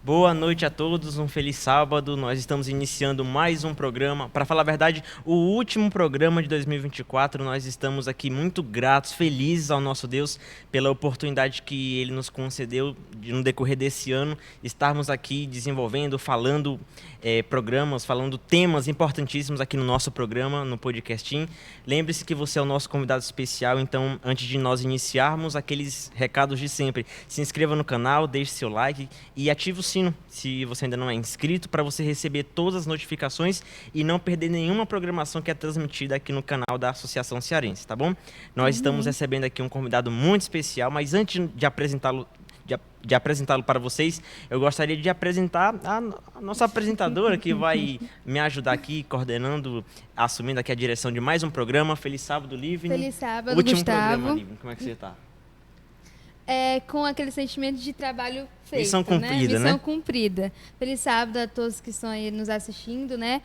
Boa noite a todos, um feliz sábado. Nós estamos iniciando mais um programa. Para falar a verdade, o último programa de 2024. Nós estamos aqui muito gratos, felizes ao nosso Deus pela oportunidade que Ele nos concedeu de, no decorrer desse ano, estarmos aqui desenvolvendo, falando programas, falando temas importantíssimos aqui no nosso programa, no podcastim. Lembre-se que você é o nosso convidado especial, então antes de nós iniciarmos, aqueles recados de sempre. Se inscreva no canal, deixe seu like e ative o sino, se você ainda não é inscrito, para você receber todas as notificações e não perder nenhuma programação que é transmitida aqui no canal da Associação Cearense, tá bom? Nós estamos recebendo aqui um convidado muito especial, mas antes de apresentá-lo para vocês, eu gostaria de apresentar a nossa apresentadora que vai me ajudar aqui, coordenando, assumindo aqui a direção de mais um programa. Feliz sábado, Livni. Feliz sábado, Último Gustavo. programa, Livni. Como é que você está? Com aquele sentimento de trabalho feito, Missão cumprida, né? Missão cumprida. Feliz sábado a todos que estão aí nos assistindo, né?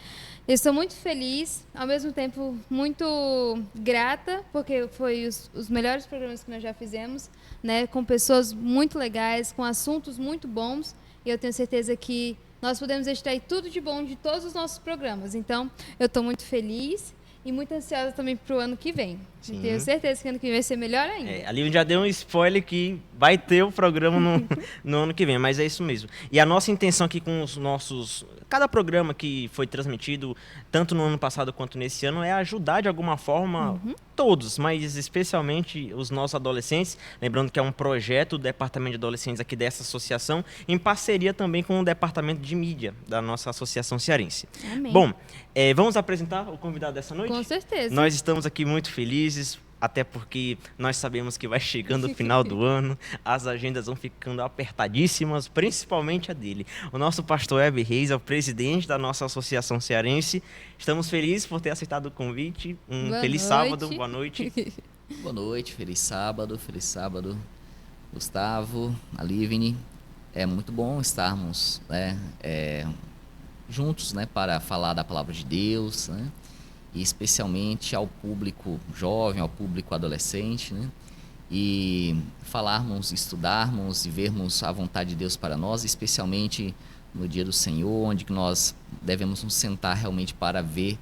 Eu estou muito feliz, ao mesmo tempo muito grata, porque foi os melhores programas que nós já fizemos, né? Com pessoas muito legais, com assuntos muito bons, e eu tenho certeza que nós podemos extrair tudo de bom de todos os nossos programas. Então, eu estou muito feliz e muito ansiosa também para o ano que vem. Sim. Tenho certeza que ano que vem vai ser melhor ainda. A Lívia já deu um spoiler que vai ter o programa no ano que vem, mas é isso mesmo. E a nossa intenção aqui com os nossos... Cada programa que foi transmitido, tanto no ano passado quanto nesse ano, é ajudar de alguma forma todos, mas especialmente os nossos adolescentes. Lembrando que é um projeto do Departamento de Adolescentes aqui dessa associação, em parceria também com o Departamento de Mídia da nossa Associação Cearense. Amém. Bom, vamos apresentar o convidado dessa noite? Com certeza. Nós estamos aqui muito felizes, até porque nós sabemos que vai chegando o final do ano, as agendas vão ficando apertadíssimas, principalmente a dele. O nosso pastor Heber Reis é o presidente da nossa Associação Cearense. Estamos felizes por ter aceitado o convite. Feliz sábado, boa noite. Boa noite, feliz sábado, Gustavo, a Livni. É muito bom estarmos, né, juntos, né, para falar da palavra de Deus, né? E especialmente ao público jovem, ao público adolescente, né? E falarmos, estudarmos e vermos a vontade de Deus para nós, especialmente no dia do Senhor, onde nós devemos nos sentar realmente para ver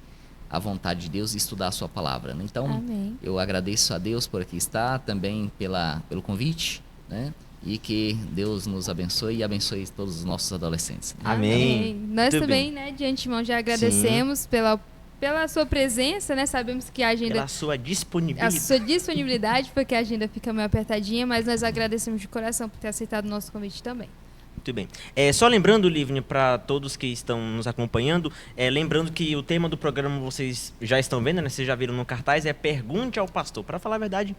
a vontade de Deus e estudar a sua palavra, né? Então, Amém. eu agradeço a Deus por aqui estar, também pelo convite, né? E que Deus nos abençoe e abençoe todos os nossos adolescentes. Amém. Nós Muito também, bem. né, de antemão já agradecemos pela sua presença, né? Sabemos que a agenda... Pela sua disponibilidade. A sua disponibilidade, porque a agenda fica meio apertadinha, mas nós agradecemos de coração por ter aceitado o nosso convite também. Muito bem. Só lembrando, Livni, para todos que estão nos acompanhando, lembrando que o tema do programa vocês já estão vendo, né? Vocês já viram no cartaz, é Pergunte ao Pastor. Para falar a verdade,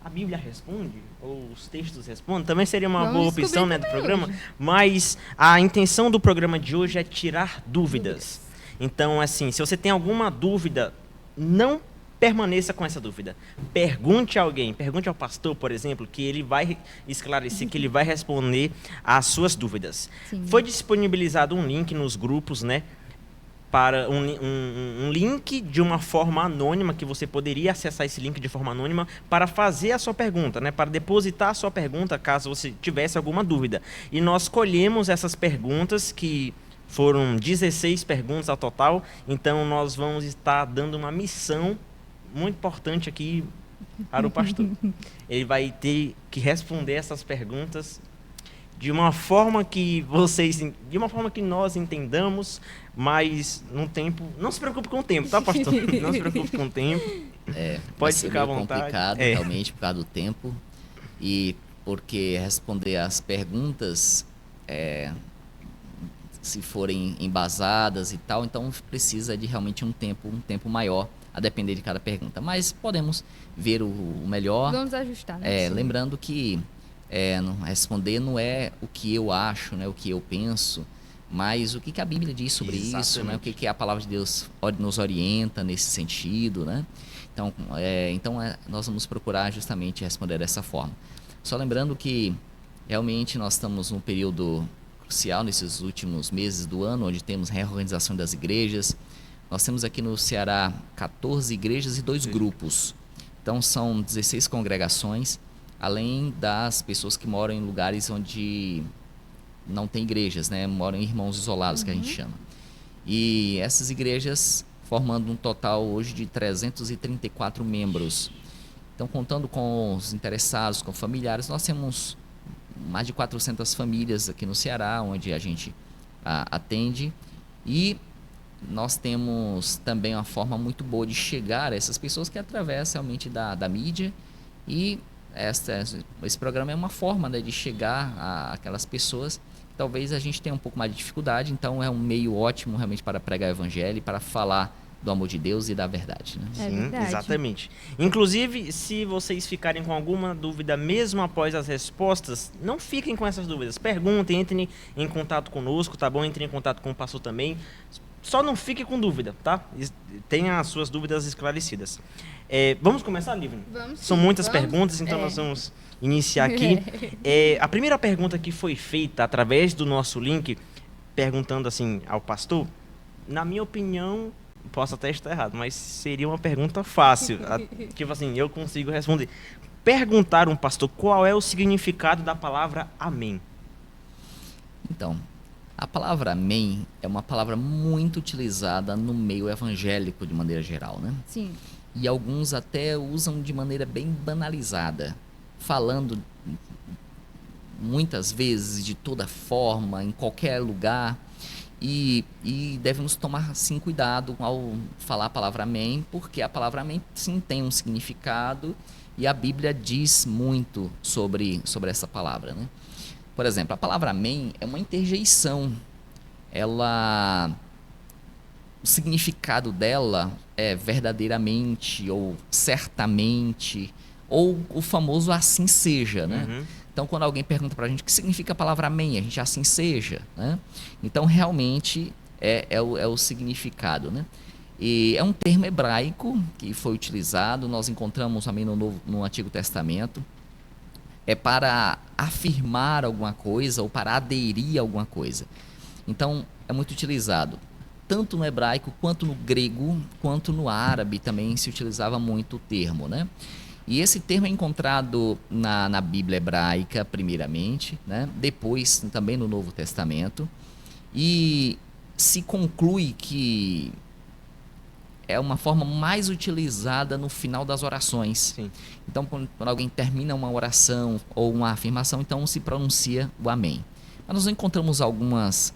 a Bíblia responde, ou os textos respondem, também seria uma boa opção, né, do programa, mas a intenção do programa de hoje é tirar dúvidas. Então, assim, se você tem alguma dúvida, não permaneça com essa dúvida. Pergunte a alguém, pergunte ao pastor, por exemplo, que ele vai esclarecer, que ele vai responder às suas dúvidas. Sim. Foi disponibilizado um link nos grupos, né, para um link de uma forma anônima, que você poderia acessar esse link de forma anônima para fazer a sua pergunta, né, para depositar a sua pergunta, caso você tivesse alguma dúvida. E nós colhemos essas perguntas, que foram 16 perguntas ao total, então nós vamos estar dando uma missão muito importante aqui para o pastor. Ele vai ter que responder essas perguntas de uma forma que nós entendamos, mas no tempo... Não se preocupe com o tempo, tá, pastor? Não se preocupe com o tempo. Pode ficar à vontade. É complicado, realmente, por causa do tempo. E porque responder as perguntas... se forem embasadas e tal, então precisa de realmente um tempo maior, a depender de cada pergunta. Mas podemos ver o melhor. Vamos ajustar, né? Lembrando que responder não é o que eu acho, né, o que eu penso, mas o que a Bíblia diz sobre isso, né, o que a palavra de Deus nos orienta nesse sentido, né? Então, nós vamos procurar justamente responder dessa forma. Só lembrando que realmente nós estamos num período crucial nesses últimos meses do ano, onde temos reorganização das igrejas. Nós temos aqui no Ceará 14 igrejas e 2 grupos. Então são 16 congregações, além das pessoas que moram em lugares onde não têm igrejas, né? Moram em irmãos isolados, que a gente chama. E essas igrejas formando um total hoje de 334 membros. Então, contando com os interessados, com familiares, nós temos mais de 400 famílias aqui no Ceará, onde a gente atende. E nós temos também uma forma muito boa de chegar a essas pessoas, que é através realmente da mídia. E esse programa é uma forma, né, de chegar àquelas pessoas que talvez a gente tenha um pouco mais de dificuldade. Então é um meio ótimo realmente para pregar o evangelho e para falar do amor de Deus e da verdade, né? É Sim, verdade. exatamente. Inclusive, se vocês ficarem com alguma dúvida mesmo após as respostas, não fiquem com essas dúvidas. Perguntem, entrem em contato conosco, tá bom? Entrem em contato com o pastor também. Só não fique com dúvida, tá? Tenha as suas dúvidas esclarecidas. Vamos começar, Lívia? Vamos. São muitas perguntas, então nós vamos iniciar aqui. A primeira pergunta que foi feita através do nosso link, perguntando assim ao pastor, na minha opinião, posso até estar errado, mas seria uma pergunta fácil. Tipo assim, eu consigo responder. Perguntaram, pastor, qual é o significado da palavra amém? Então, a palavra amém é uma palavra muito utilizada no meio evangélico de maneira geral, né? Sim. E alguns até usam de maneira bem banalizada, falando muitas vezes de toda forma, em qualquer lugar. E devemos tomar, assim, cuidado ao falar a palavra amém, porque a palavra amém, sim, tem um significado e a Bíblia diz muito sobre essa palavra, né? Por exemplo, a palavra amém é uma interjeição. O significado dela é verdadeiramente, ou certamente, ou o famoso assim seja, né? Uhum. Então, quando alguém pergunta pra gente o que significa a palavra amém, a gente assim seja, né? Então, realmente, é o significado, né? E é um termo hebraico que foi utilizado, nós encontramos também no Antigo Testamento. É para afirmar alguma coisa ou para aderir a alguma coisa. Então, é muito utilizado. Tanto no hebraico, quanto no grego, quanto no árabe também se utilizava muito o termo, né? E esse termo é encontrado na Bíblia hebraica, primeiramente, né? Depois também no Novo Testamento. E se conclui que é uma forma mais utilizada no final das orações. Sim. Então, quando alguém termina uma oração ou uma afirmação, então se pronuncia o amém. Mas nós encontramos alguns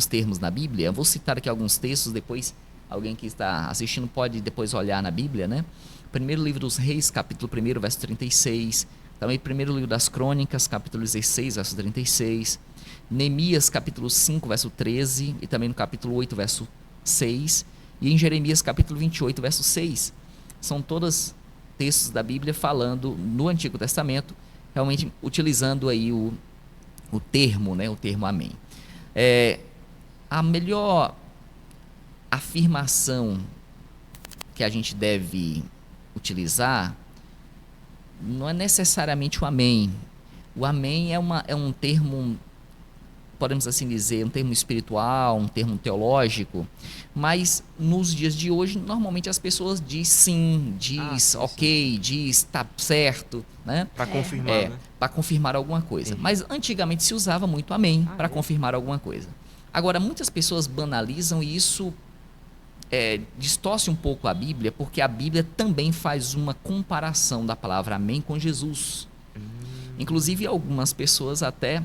termos na Bíblia. Eu vou citar aqui alguns textos, depois alguém que está assistindo pode depois olhar na Bíblia, né? Primeiro livro dos Reis, capítulo 1, verso 36. Também primeiro livro das Crônicas, capítulo 16, verso 36. Neemias, capítulo 5, verso 13. E também no capítulo 8, verso 6. E em Jeremias, capítulo 28, verso 6. São todos textos da Bíblia falando no Antigo Testamento, realmente utilizando aí o termo, né? O termo amém. A melhor afirmação que a gente deve utilizar não é necessariamente o amém. O amém é um termo, podemos assim dizer, um termo espiritual, um termo teológico, mas nos dias de hoje, normalmente as pessoas dizem sim, diz ok, sim, diz tá certo, né? Para confirmar, né? Para confirmar alguma coisa. Mas antigamente se usava muito amém para confirmar alguma coisa. Agora, muitas pessoas banalizam e isso distorce um pouco a Bíblia, porque a Bíblia também faz uma comparação da palavra amém com Jesus. Inclusive, algumas pessoas até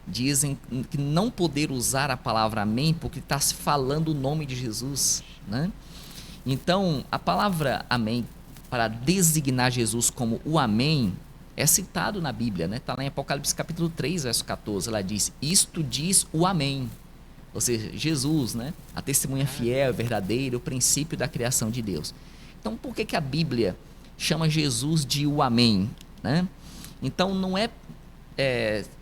dizem que não poder usar a palavra amém porque está se falando o nome de Jesus, né? Então, a palavra amém, para designar Jesus como o amém, é citado na Bíblia, né? Está lá em Apocalipse capítulo 3, verso 14, ela diz, isto diz o amém. Ou seja, Jesus, né? A testemunha fiel, verdadeira, o princípio da criação de Deus. Então, por que a Bíblia chama Jesus de o amém, né? Então, não é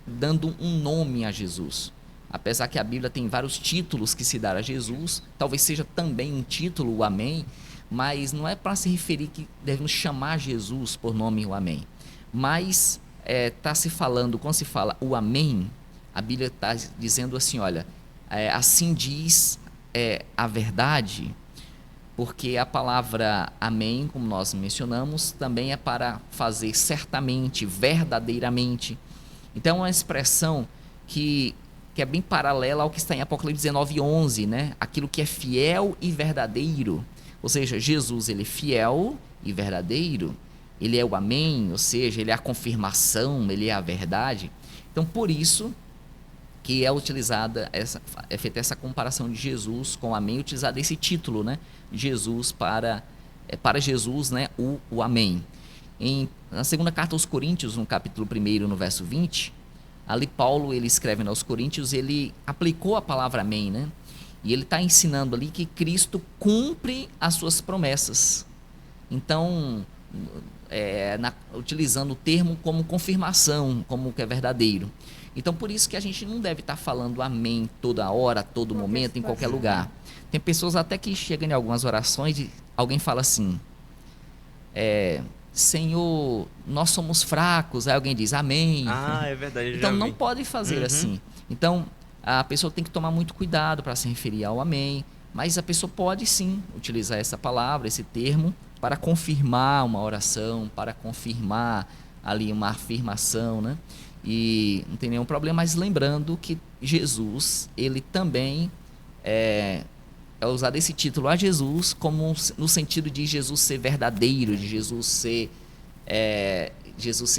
dando um nome a Jesus. Apesar que a Bíblia tem vários títulos que se dá a Jesus, talvez seja também um título, o amém, mas não é para se referir que devemos chamar Jesus por nome o amém. Mas está se falando, quando se fala o amém, a Bíblia está dizendo assim, olha, assim diz a verdade, porque a palavra amém, como nós mencionamos, também é para fazer certamente, verdadeiramente. Então é uma expressão que é bem paralela ao que está em Apocalipse 19:11, né? Aquilo que é fiel e verdadeiro. Ou seja, Jesus, ele é fiel e verdadeiro. Ele é o amém, ou seja, ele é a confirmação, ele é a verdade. Então, por isso que é feita essa comparação de Jesus com o amém, utilizado esse título, né? Jesus para Jesus, né? O amém. Na segunda carta aos Coríntios, no capítulo 1, no verso 20, ali Paulo, ele escreve aos Coríntios, ele aplicou a palavra amém, né? E ele está ensinando ali que Cristo cumpre as suas promessas. Então, utilizando o termo como confirmação, como que é verdadeiro. Então, por isso que a gente não deve estar falando amém toda hora, a todo momento, em qualquer lugar. Tem pessoas até que chegam em algumas orações e alguém fala assim, Senhor, nós somos fracos. Aí alguém diz amém. Ah, é verdade. Então não pode fazer assim. Então a pessoa tem que tomar muito cuidado para se referir ao amém. Mas a pessoa pode sim utilizar essa palavra, esse termo, para confirmar uma oração, para confirmar ali uma afirmação, né? E não tem nenhum problema, mas lembrando que Jesus, ele também é usado esse título a Jesus como no sentido de Jesus ser verdadeiro, de Jesus ser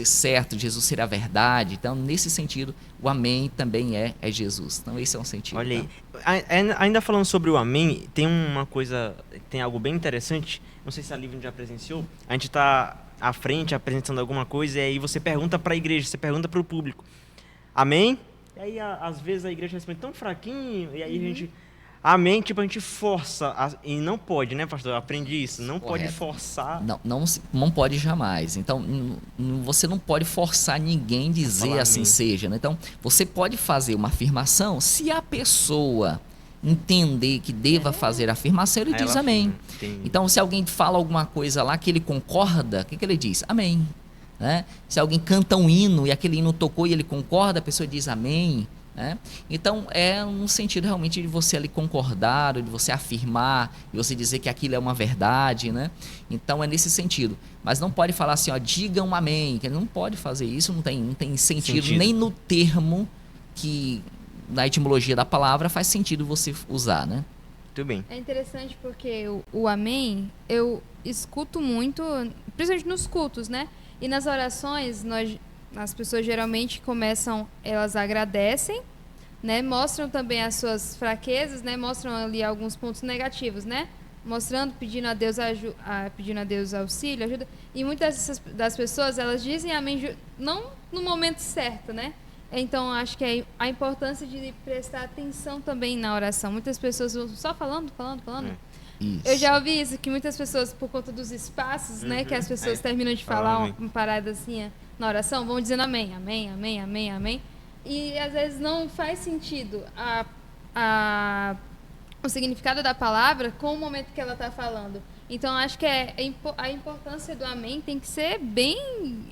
certo, de Jesus ser a verdade. Então, nesse sentido, o amém também é Jesus. Então, esse é um sentido. Olha aí. Ainda falando sobre o amém, tem uma coisa, tem algo bem interessante. Não sei se a Lívia já presenciou. A gente está à frente apresentando alguma coisa e aí você pergunta para a igreja, você pergunta para o público. Amém? E aí, às vezes, a igreja responde tão fraquinho e aí a gente... Amém, tipo, a gente força, e não pode, né, pastor? Eu aprendi isso, não Correto. pode forçar. Não pode jamais. Então, você não pode forçar ninguém dizer assim amém. Seja. Né? Então, você pode fazer uma afirmação, se a pessoa entender que deva fazer a afirmação, ele diz amém. Então, se alguém fala alguma coisa lá que ele concorda, o que ele diz? Amém. Né? Se alguém canta um hino e aquele hino tocou e ele concorda, a pessoa diz amém. Né? Então é um sentido realmente de você ali concordar, de você afirmar, de você dizer que aquilo é uma verdade, né? Então é nesse sentido, mas não pode falar assim, ó, diga um amém, que não pode fazer isso, não tem sentido nem no termo que na etimologia da palavra faz sentido você usar, né? Muito bem. É interessante porque o amém eu escuto muito, principalmente nos cultos, né? E nas orações as pessoas geralmente começam, elas agradecem, né? Mostram também as suas fraquezas, né? Mostram ali alguns pontos negativos, né? Mostrando, pedindo a Deus auxílio, ajuda. E muitas das pessoas, elas dizem amém, não no momento certo, né? Então, acho que é a importância de prestar atenção também na oração. Muitas pessoas vão só falando. Isso. Eu já ouvi isso, que muitas pessoas, por conta dos espaços, né? Que as pessoas terminam de falar uma parada assim... na oração, vão dizendo amém, amém, amém, amém, amém. E às vezes não faz sentido o significado da palavra com o momento que ela está falando. Então, acho que a importância do amém tem que ser bem,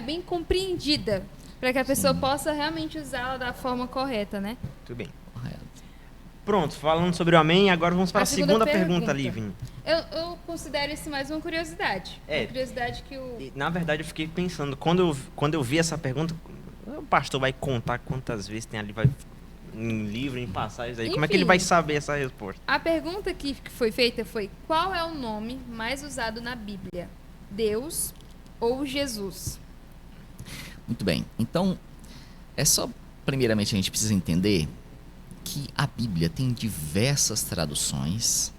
bem compreendida, para que a pessoa possa realmente usá-la da forma correta, né? Muito bem. Pronto, falando sobre o amém, agora vamos para a segunda pergunta, Lívia. Eu considero isso mais uma curiosidade. Uma curiosidade que Na verdade, eu fiquei pensando, quando eu vi essa pergunta, o pastor vai contar quantas vezes tem ali, em livro, em passagens aí. Enfim, como é que ele vai saber essa resposta? A pergunta que foi feita foi: qual é o nome mais usado na Bíblia? Deus ou Jesus? Muito bem. Então, primeiramente, a gente precisa entender que a Bíblia tem diversas traduções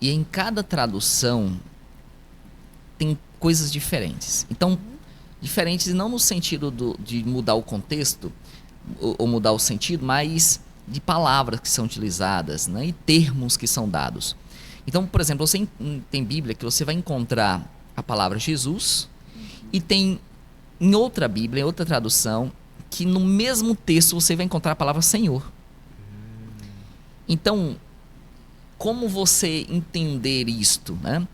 e em cada tradução tem coisas diferentes. Então, diferentes não no sentido de mudar o contexto ou mudar o sentido, mas de palavras que são utilizadas, né, e termos que são dados. Então, por exemplo, você tem Bíblia que você vai encontrar a palavra Jesus e tem em outra Bíblia, em outra tradução, que no mesmo texto você vai encontrar a palavra Senhor. Então, como você entender isto, né?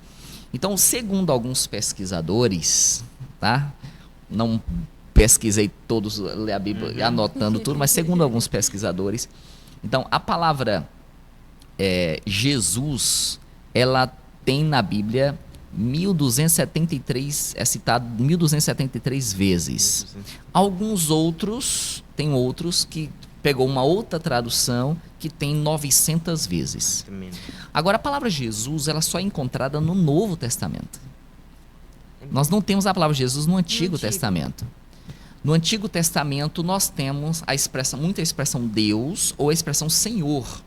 Então, segundo alguns pesquisadores, tá? Não pesquisei todos, ler a Bíblia anotando tudo, mas segundo alguns pesquisadores, então a palavra Jesus, ela tem na Bíblia 1273, é citado 1273 vezes. Alguns outros, tem outros que pegou uma outra tradução que tem 900 vezes. Agora, a palavra Jesus, ela só é encontrada no Novo Testamento. Nós não temos a palavra Jesus no Antigo Testamento. No Antigo Testamento, nós temos muita expressão Deus ou a expressão Senhor,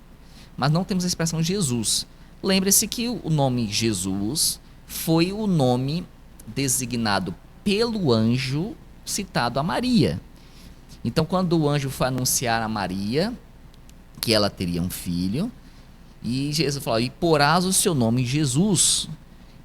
mas não temos a expressão Jesus. Lembre-se que o nome Jesus foi o nome designado pelo anjo citado a Maria. Então, quando o anjo foi anunciar a Maria que ela teria um filho, e Jesus falou, e porás o seu nome Jesus.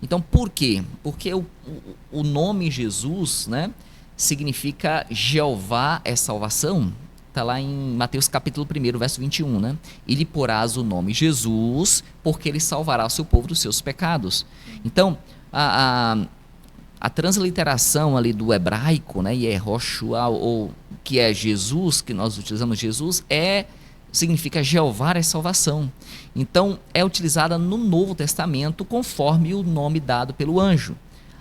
Então, por quê? Porque o nome Jesus, né, significa Jeová é salvação. Está lá em Mateus capítulo 1, verso 21, né? E lhe porás o nome Jesus, porque ele salvará o seu povo dos seus pecados. Então, a transliteração ali do hebraico, né, Yehoshua, ou que é Jesus, que nós utilizamos Jesus, significa Jeová é salvação. Então, é utilizada no Novo Testamento conforme o nome dado pelo anjo.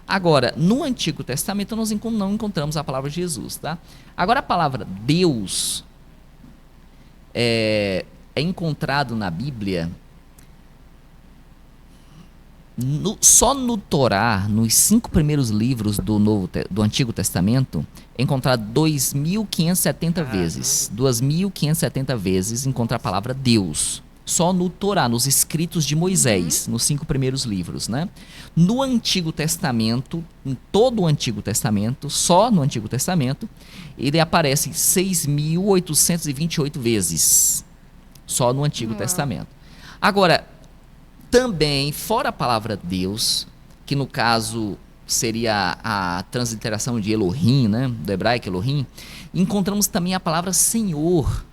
Agora, no Antigo Testamento nós não encontramos a palavra Jesus, tá? Agora, a palavra Deus é encontrado na Bíblia só no Torá, nos 5 primeiros livros do Antigo Testamento, é encontrado 2.570 vezes. 2.570 vezes encontra a palavra Deus. Só no Torá, nos escritos de Moisés, nos 5 primeiros livros, né? No Antigo Testamento, em todo o Antigo Testamento, só no Antigo Testamento, ele aparece 6.828 vezes. Só no Antigo Testamento. Agora, também, fora a palavra Deus, que no caso seria a transliteração de Elohim, né? Do hebraico Elohim, encontramos também a palavra Senhor.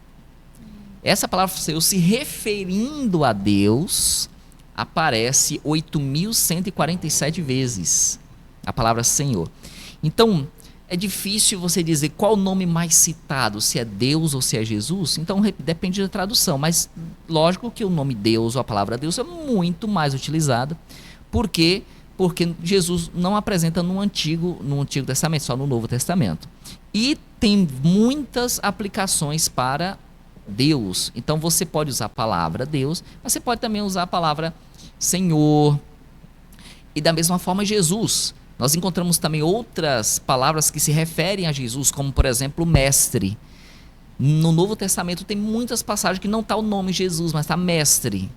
Essa palavra Senhor, se referindo a Deus, aparece 8.147 vezes, a palavra Senhor. Então, é difícil você dizer qual o nome mais citado, se é Deus ou se é Jesus. Então, depende da tradução, mas lógico que o nome Deus ou a palavra Deus é muito mais utilizada. Por quê? Porque Jesus não apresenta no Antigo Testamento, só no Novo Testamento. E tem muitas aplicações para Deus. Então você pode usar a palavra Deus, mas você pode também usar a palavra Senhor. E da mesma forma Jesus. Nós encontramos também outras palavras que se referem a Jesus, como por exemplo mestre. No Novo Testamento tem muitas passagens que não está o nome Jesus, mas está mestre.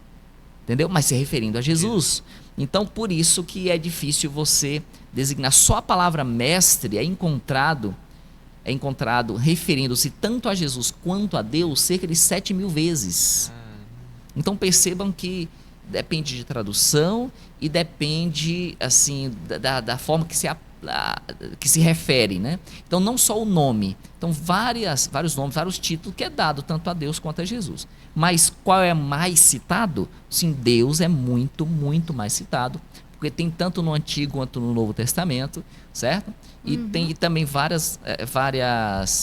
Entendeu? Mas se referindo a Jesus. Então por isso que é difícil você designar. Só a palavra mestre é encontrado referindo-se tanto a Jesus quanto a Deus cerca de 7.000 vezes. Então percebam que depende de tradução e depende assim da forma que se refere, né? Então não só o nome, então vários nomes, vários títulos que é dado tanto a Deus quanto a Jesus. Mas qual é mais citado? Sim, Deus é muito, muito mais citado, porque tem tanto no Antigo quanto no Novo Testamento, certo? E tem também várias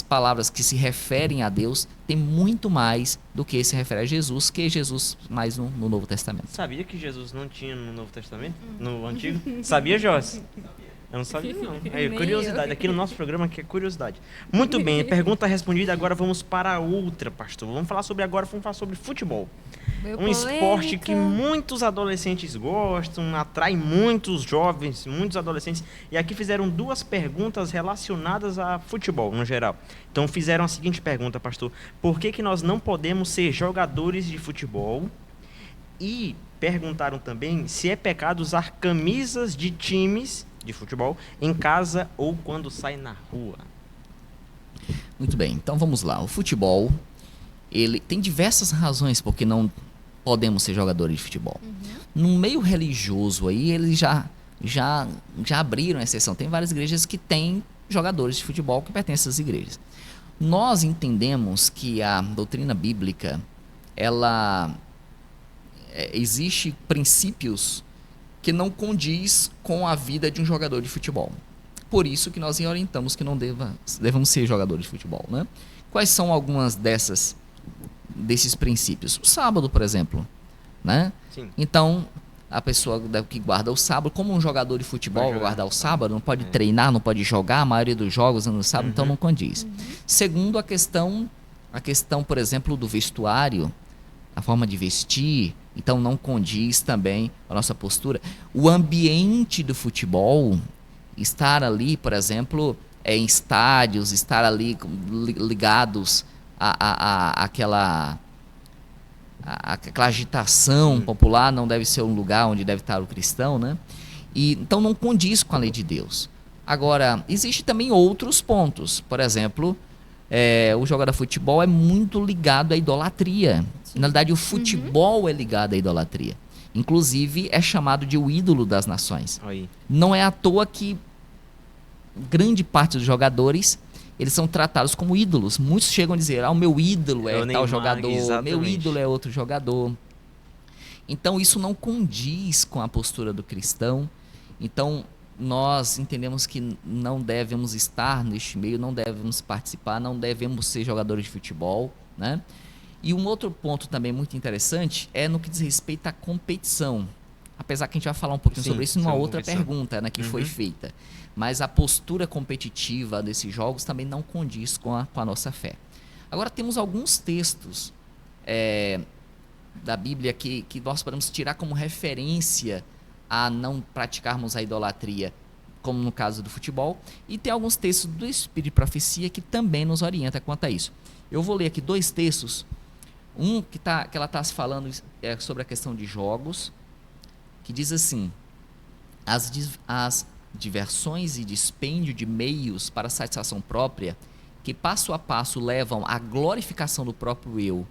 palavras que se referem a Deus, tem muito mais do que se refere a Jesus, que Jesus mais no Novo Testamento. Sabia que Jesus não tinha no Novo Testamento? No Antigo? Sabia, Joss? Eu não sabia, não. Aí, curiosidade. Aqui no nosso programa aqui é curiosidade. Muito bem, pergunta respondida. Agora vamos para outra, pastor. Vamos falar sobre futebol. Um esporte que muitos adolescentes gostam, atrai muitos jovens, muitos adolescentes. E aqui fizeram 2 perguntas relacionadas a futebol, no geral. Então fizeram a seguinte pergunta, pastor. Por que nós não podemos ser jogadores de futebol? E perguntaram também se é pecado usar camisas de times de futebol em casa ou quando sai na rua. Muito bem, então vamos lá. O futebol, ele tem diversas razões porque não podemos ser jogadores de futebol. No meio religioso aí, eles já abriram exceção. Tem várias igrejas que têm jogadores de futebol que pertencem a essas igrejas. Nós entendemos que a doutrina bíblica, existe princípios que não condiz com a vida de um jogador de futebol. Por isso que nós orientamos que não devamos ser jogadores de futebol, né? Quais são algumas desses princípios? O sábado, por exemplo, né? Sim. Então, a pessoa que guarda o sábado, como um jogador de futebol vai guardar o sábado, não pode É. treinar, não pode jogar, a maioria dos jogos no sábado, então Uhum. não condiz. Segundo, a questão, por exemplo, do vestuário, a forma de vestir, então não condiz também a nossa postura. O ambiente do futebol, estar ali, por exemplo, em estádios, estar ali ligados àquela agitação popular, não deve ser um lugar onde deve estar o cristão, né? E, então não condiz com a lei de Deus. Agora, existe também outros pontos. Por exemplo, o jogador de futebol é muito ligado à idolatria. Sim. Na verdade, o futebol é ligado à idolatria. Inclusive, é chamado de o ídolo das nações. Aí. Não é à toa que grande parte dos jogadores, eles são tratados como ídolos. Muitos chegam a dizer, o meu ídolo É é o tal Neymar, jogador, meu exatamente. ídolo é outro jogador. Então isso não condiz com a postura do cristão. Então nós entendemos que não devemos estar neste meio, não devemos participar, não devemos ser jogadores de futebol, né? E um outro ponto também muito interessante é no que diz respeito à competição. Apesar que a gente vai falar um pouquinho Sim, sobre isso numa sobre outra competição. pergunta, né, que foi Uhum. feita. Mas a postura competitiva desses jogos também não condiz com a nossa fé. Agora temos alguns textos da Bíblia que nós podemos tirar como referência a não praticarmos a idolatria, como no caso do futebol, e tem alguns textos do Espírito de Profecia que também nos orienta quanto a isso. Eu vou ler aqui dois textos, um que ela está se falando sobre a questão de jogos, que diz assim: as diversões e dispêndio de meios para satisfação própria, que passo a passo levam à glorificação do próprio eu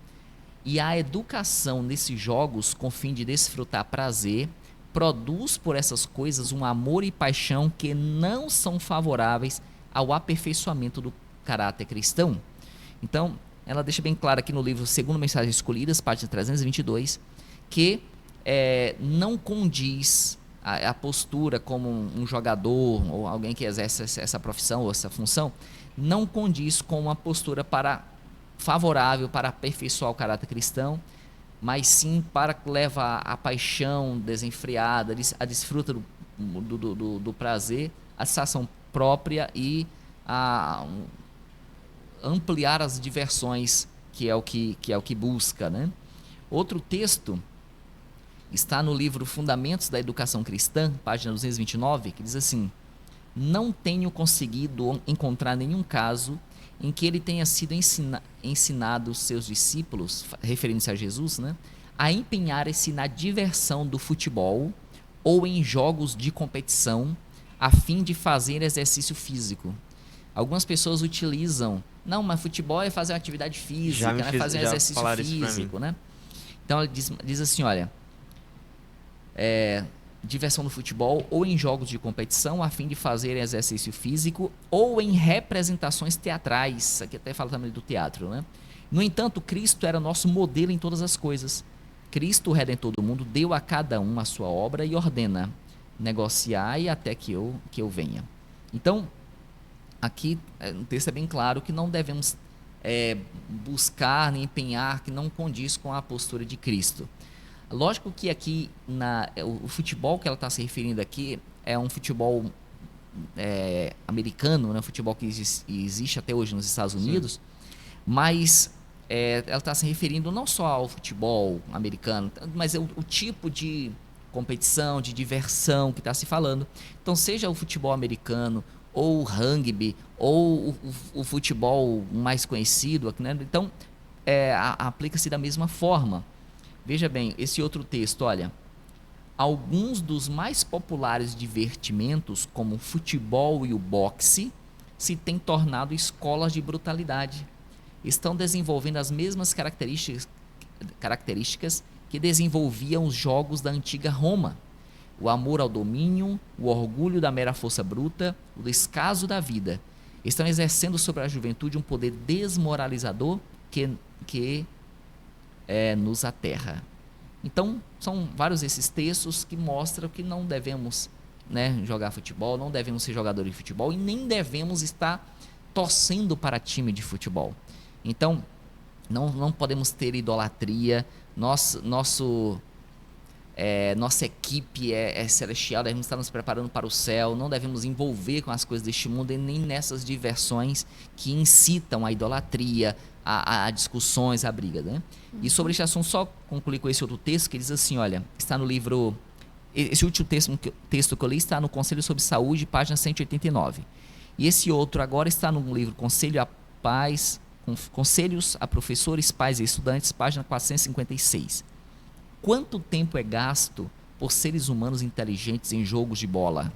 e à educação nesses jogos com fim de desfrutar prazer, produz por essas coisas um amor e paixão que não são favoráveis ao aperfeiçoamento do caráter cristão. Então, ela deixa bem claro aqui no livro Segundo Mensagens Escolhidas, página 322, que não condiz a postura como um jogador ou alguém que exerce essa profissão ou essa função, não condiz com uma postura favorável para aperfeiçoar o caráter cristão, mas sim para levar a paixão desenfreada, a desfruta do prazer, a satisfação própria e a ampliar as diversões, que é o que busca, né? Outro texto está no livro Fundamentos da Educação Cristã, página 229, que diz assim: não tenho conseguido encontrar nenhum caso em que ele tenha sido ensinado os seus discípulos, referindo-se a Jesus, né, a empenharem-se na diversão do futebol ou em jogos de competição a fim de fazer exercício físico. Algumas pessoas utilizam, não, mas futebol é fazer uma atividade física, né, fazer um exercício físico, né? Então ele diz assim, olha, diversão no futebol ou em jogos de competição a fim de fazer exercício físico ou em representações teatrais. Aqui até fala também do teatro, né? No entanto, Cristo era nosso modelo em todas as coisas. Cristo, o Redentor do mundo, deu a cada um a sua obra e ordena: negociai até que eu venha. Então, aqui o texto é bem claro que não devemos buscar nem empenhar, que não condiz com a postura de Cristo. Lógico que aqui o futebol que ela está se referindo aqui é um futebol americano, né? Um futebol que existe até hoje nos Estados Unidos. Sim. Mas ela está se referindo não só ao futebol americano, mas o tipo de competição, de diversão que está se falando. Então, seja o futebol americano, ou o rugby, ou o futebol mais conhecido, né? Então, aplica-se da mesma forma. Veja bem, esse outro texto, olha: alguns dos mais populares divertimentos, como o futebol e o boxe, se têm tornado escolas de brutalidade. Estão desenvolvendo as mesmas características que desenvolviam os jogos da antiga Roma. O amor ao domínio, o orgulho da mera força bruta, o descaso da vida. Estão exercendo sobre a juventude um poder desmoralizador que nos aterra. Então, são vários esses textos que mostram que não devemos, né, jogar futebol, não devemos ser jogadores de futebol e nem devemos estar torcendo para time de futebol. Então, não podemos ter idolatria. nossa equipe é celestial, devemos estar nos preparando para o céu, não devemos envolver com as coisas deste mundo e nem nessas diversões que incitam a idolatria, a discussões, a briga, né? E sobre este assunto, só concluir com esse outro texto, que diz assim, olha, está no livro, esse último texto que eu li está no Conselho sobre Saúde, página 189. E esse outro agora está no livro Conselhos a Professores, Pais e Estudantes, página 456. Quanto tempo é gasto por seres humanos inteligentes em jogos de bola?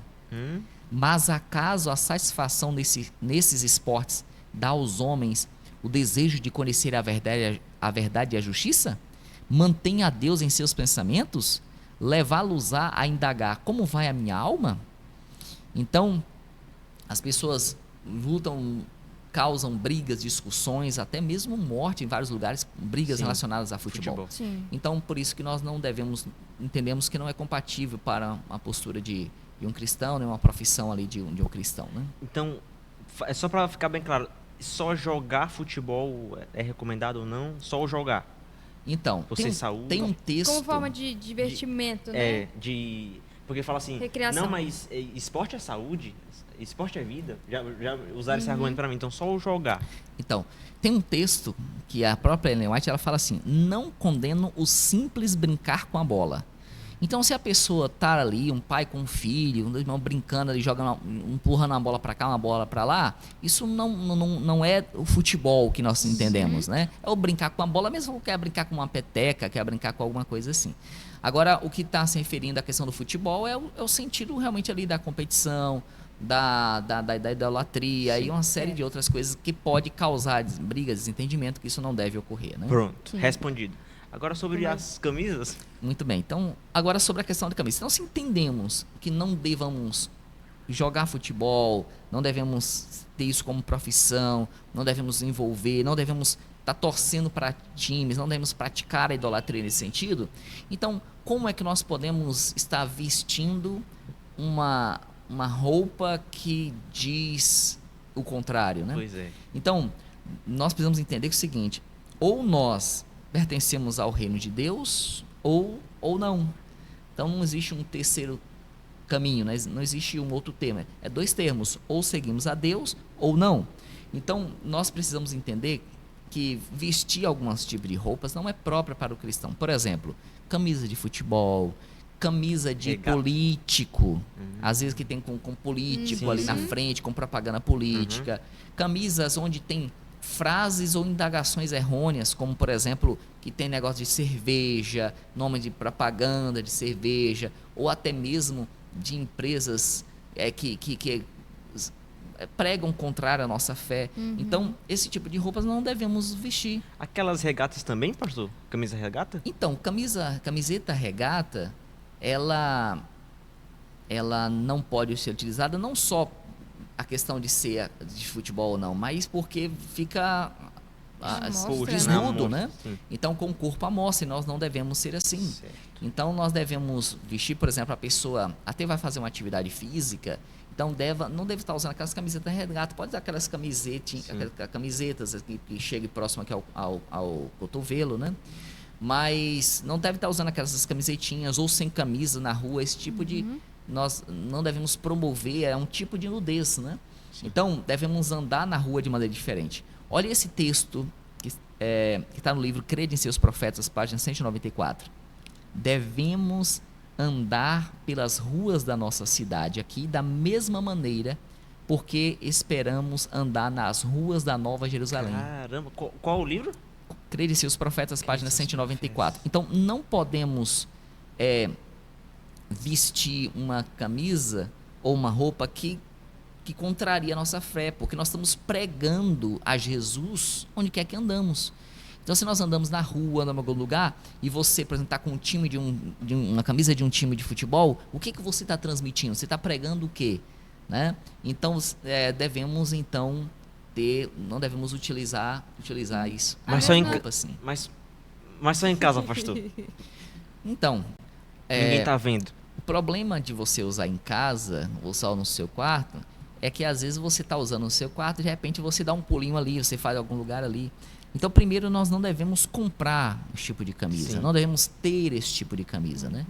Mas acaso a satisfação nesses esportes dá aos homens o desejo de conhecer a verdade e a justiça? Mantém a Deus em seus pensamentos? Levá-los a indagar como vai a minha alma? Então, as pessoas lutam, causam brigas, discussões, até mesmo morte em vários lugares, brigas relacionadas a futebol. Sim. Então, por isso que nós não entendemos que não é compatível para uma postura de um cristão, nem uma profissão ali de um cristão, né? Então, é só para ficar bem claro, só jogar futebol é recomendado ou não? Só jogar? Então, tem um texto... Como forma de divertimento, né? Porque fala assim, recreação. Não, mas esporte é saúde, esporte é vida. Já usaram esse argumento para mim, então só o jogar. Então, tem um texto que a própria Ellen White, ela fala assim, não condeno o simples brincar com a bola. Então, se a pessoa tá ali, um pai com um filho, um irmão brincando ali, empurrando uma bola para cá, uma bola para lá, isso não é o futebol que nós entendemos, né? É o brincar com a bola, mesmo que quer brincar com uma peteca, quer brincar com alguma coisa assim. Agora, o que está se referindo à questão do futebol é o sentido realmente ali da competição, da idolatria e uma série de outras coisas que pode causar brigas, desentendimento, que isso não deve ocorrer, né? Pronto, respondido. Agora sobre as camisas. Muito bem, então agora sobre a questão da camisa. Então, se entendemos que não devemos jogar futebol, não devemos ter isso como profissão, não devemos envolver, não devemos estar torcendo para times, não devemos praticar a idolatria nesse sentido, então como é que nós podemos estar vestindo uma roupa que diz o contrário, né? Pois é. Então, nós precisamos entender que é o seguinte, ou nós pertencemos ao reino de Deus ou não. Então não existe um terceiro caminho, né? Não existe um outro termo. É dois termos, ou seguimos a Deus ou não. Então nós precisamos entender que vestir alguns tipos de roupas não é própria para o cristão. Por exemplo, camisa de futebol, camisa de político, às vezes que tem com político ali na frente, com propaganda política, camisas onde tem frases ou indagações errôneas, como por exemplo, que tem negócio de cerveja, nome de propaganda de cerveja, ou até mesmo de empresas que pregam contrário à nossa fé. Então, esse tipo de roupas não devemos vestir. Aquelas regatas também, pastor? Camisa regata? Então, camiseta regata, ela não pode ser utilizada não só a questão de ser de futebol ou não, mas porque fica desnudo, né? Então, com o corpo à mostra, e nós não devemos ser assim. Certo. Então, nós devemos vestir, por exemplo, a pessoa até vai fazer uma atividade física, então não deve estar usando aquelas camisetas regata, pode usar aquelas camisetas que cheguem próximo aqui ao cotovelo, né? Mas não deve estar usando aquelas camisetinhas ou sem camisa na rua, esse tipo de... Nós não devemos promover, é um tipo de nudez, né? Sim. Então, devemos andar na rua de maneira diferente. Olha esse texto que está no livro Crede em Seus Profetas, página 194. Devemos andar pelas ruas da nossa cidade aqui da mesma maneira, porque esperamos andar nas ruas da Nova Jerusalém. Caramba, qual o livro? Crede em Seus Profetas, página 194. Então, não podemos vestir uma camisa ou uma roupa que contraria a nossa fé, porque nós estamos pregando a Jesus onde quer que andamos. Então, se nós andamos na rua, em algum lugar, e você, por exemplo, está com um time uma camisa de um time de futebol, o que você está transmitindo? Você está pregando o quê? Né? Então, devemos, então, não devemos utilizar isso. Mas só em casa, pastor. Então, ninguém está vendo. O problema de você usar em casa, ou só no seu quarto, é que às vezes você está usando no seu quarto e de repente você dá um pulinho ali, você faz algum lugar ali. Então, primeiro, nós não devemos comprar esse tipo de camisa. Sim. Não devemos ter esse tipo de camisa, né?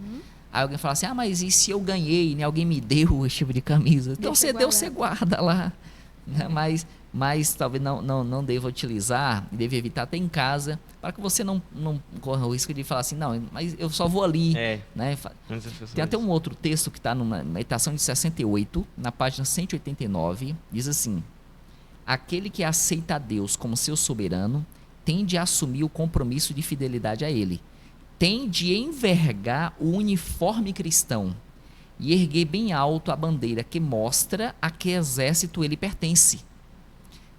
Aí alguém fala assim, mas e se eu ganhei, né? Alguém me deu esse tipo de camisa? Então, Deixa você deu, guardado. você guarda lá. Né? Mas talvez não deva utilizar, e deve evitar até em casa, para que você não corra o risco de falar assim, não, mas eu só vou ali. Né? Muitas pessoas. Tem até um outro texto que está numa Meditação de 68, na página 189, diz assim: aquele que aceita a Deus como seu soberano tende a assumir o compromisso de fidelidade a Ele, tem de envergar o uniforme cristão e erguer bem alto a bandeira que mostra a que exército ele pertence.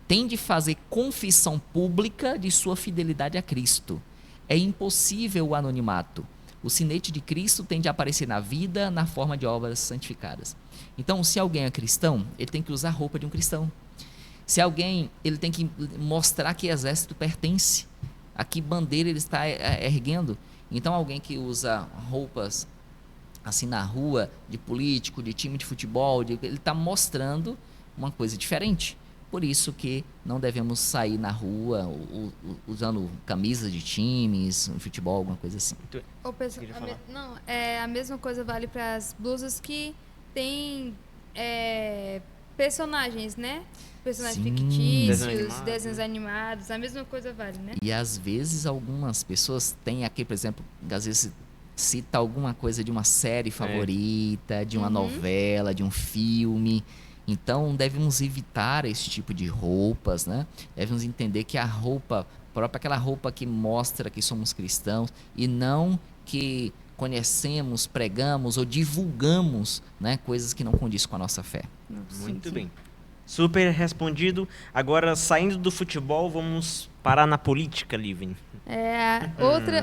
Tem de fazer confissão pública de sua fidelidade a Cristo. É impossível o anonimato. O sinete de Cristo tem de aparecer na vida na forma de obras santificadas. Então, se alguém é cristão, ele tem que usar a roupa de um cristão. Se alguém, ele tem que mostrar a que exército pertence, a que bandeira ele está erguendo. Então, alguém que usa roupas assim na rua, de político, de time de futebol, ele está mostrando uma coisa diferente. Por isso que não devemos sair na rua usando camisas de times, futebol, alguma coisa assim. Ou não, a mesma coisa vale para as blusas que tem personagens, né? Personagens Sim. fictícios, desenhos animados, a mesma coisa vale, né? E às vezes algumas pessoas têm aqui, por exemplo, às vezes cita alguma coisa de uma série favorita, de uma novela, de um filme. Então devemos evitar esse tipo de roupas, né? Devemos entender que a roupa própria, aquela roupa que mostra que somos cristãos e não que conhecemos, pregamos ou divulgamos, né, coisas que não condizem com a nossa fé. Muito bem. Super respondido. Agora, saindo do futebol, vamos parar na política, Livin.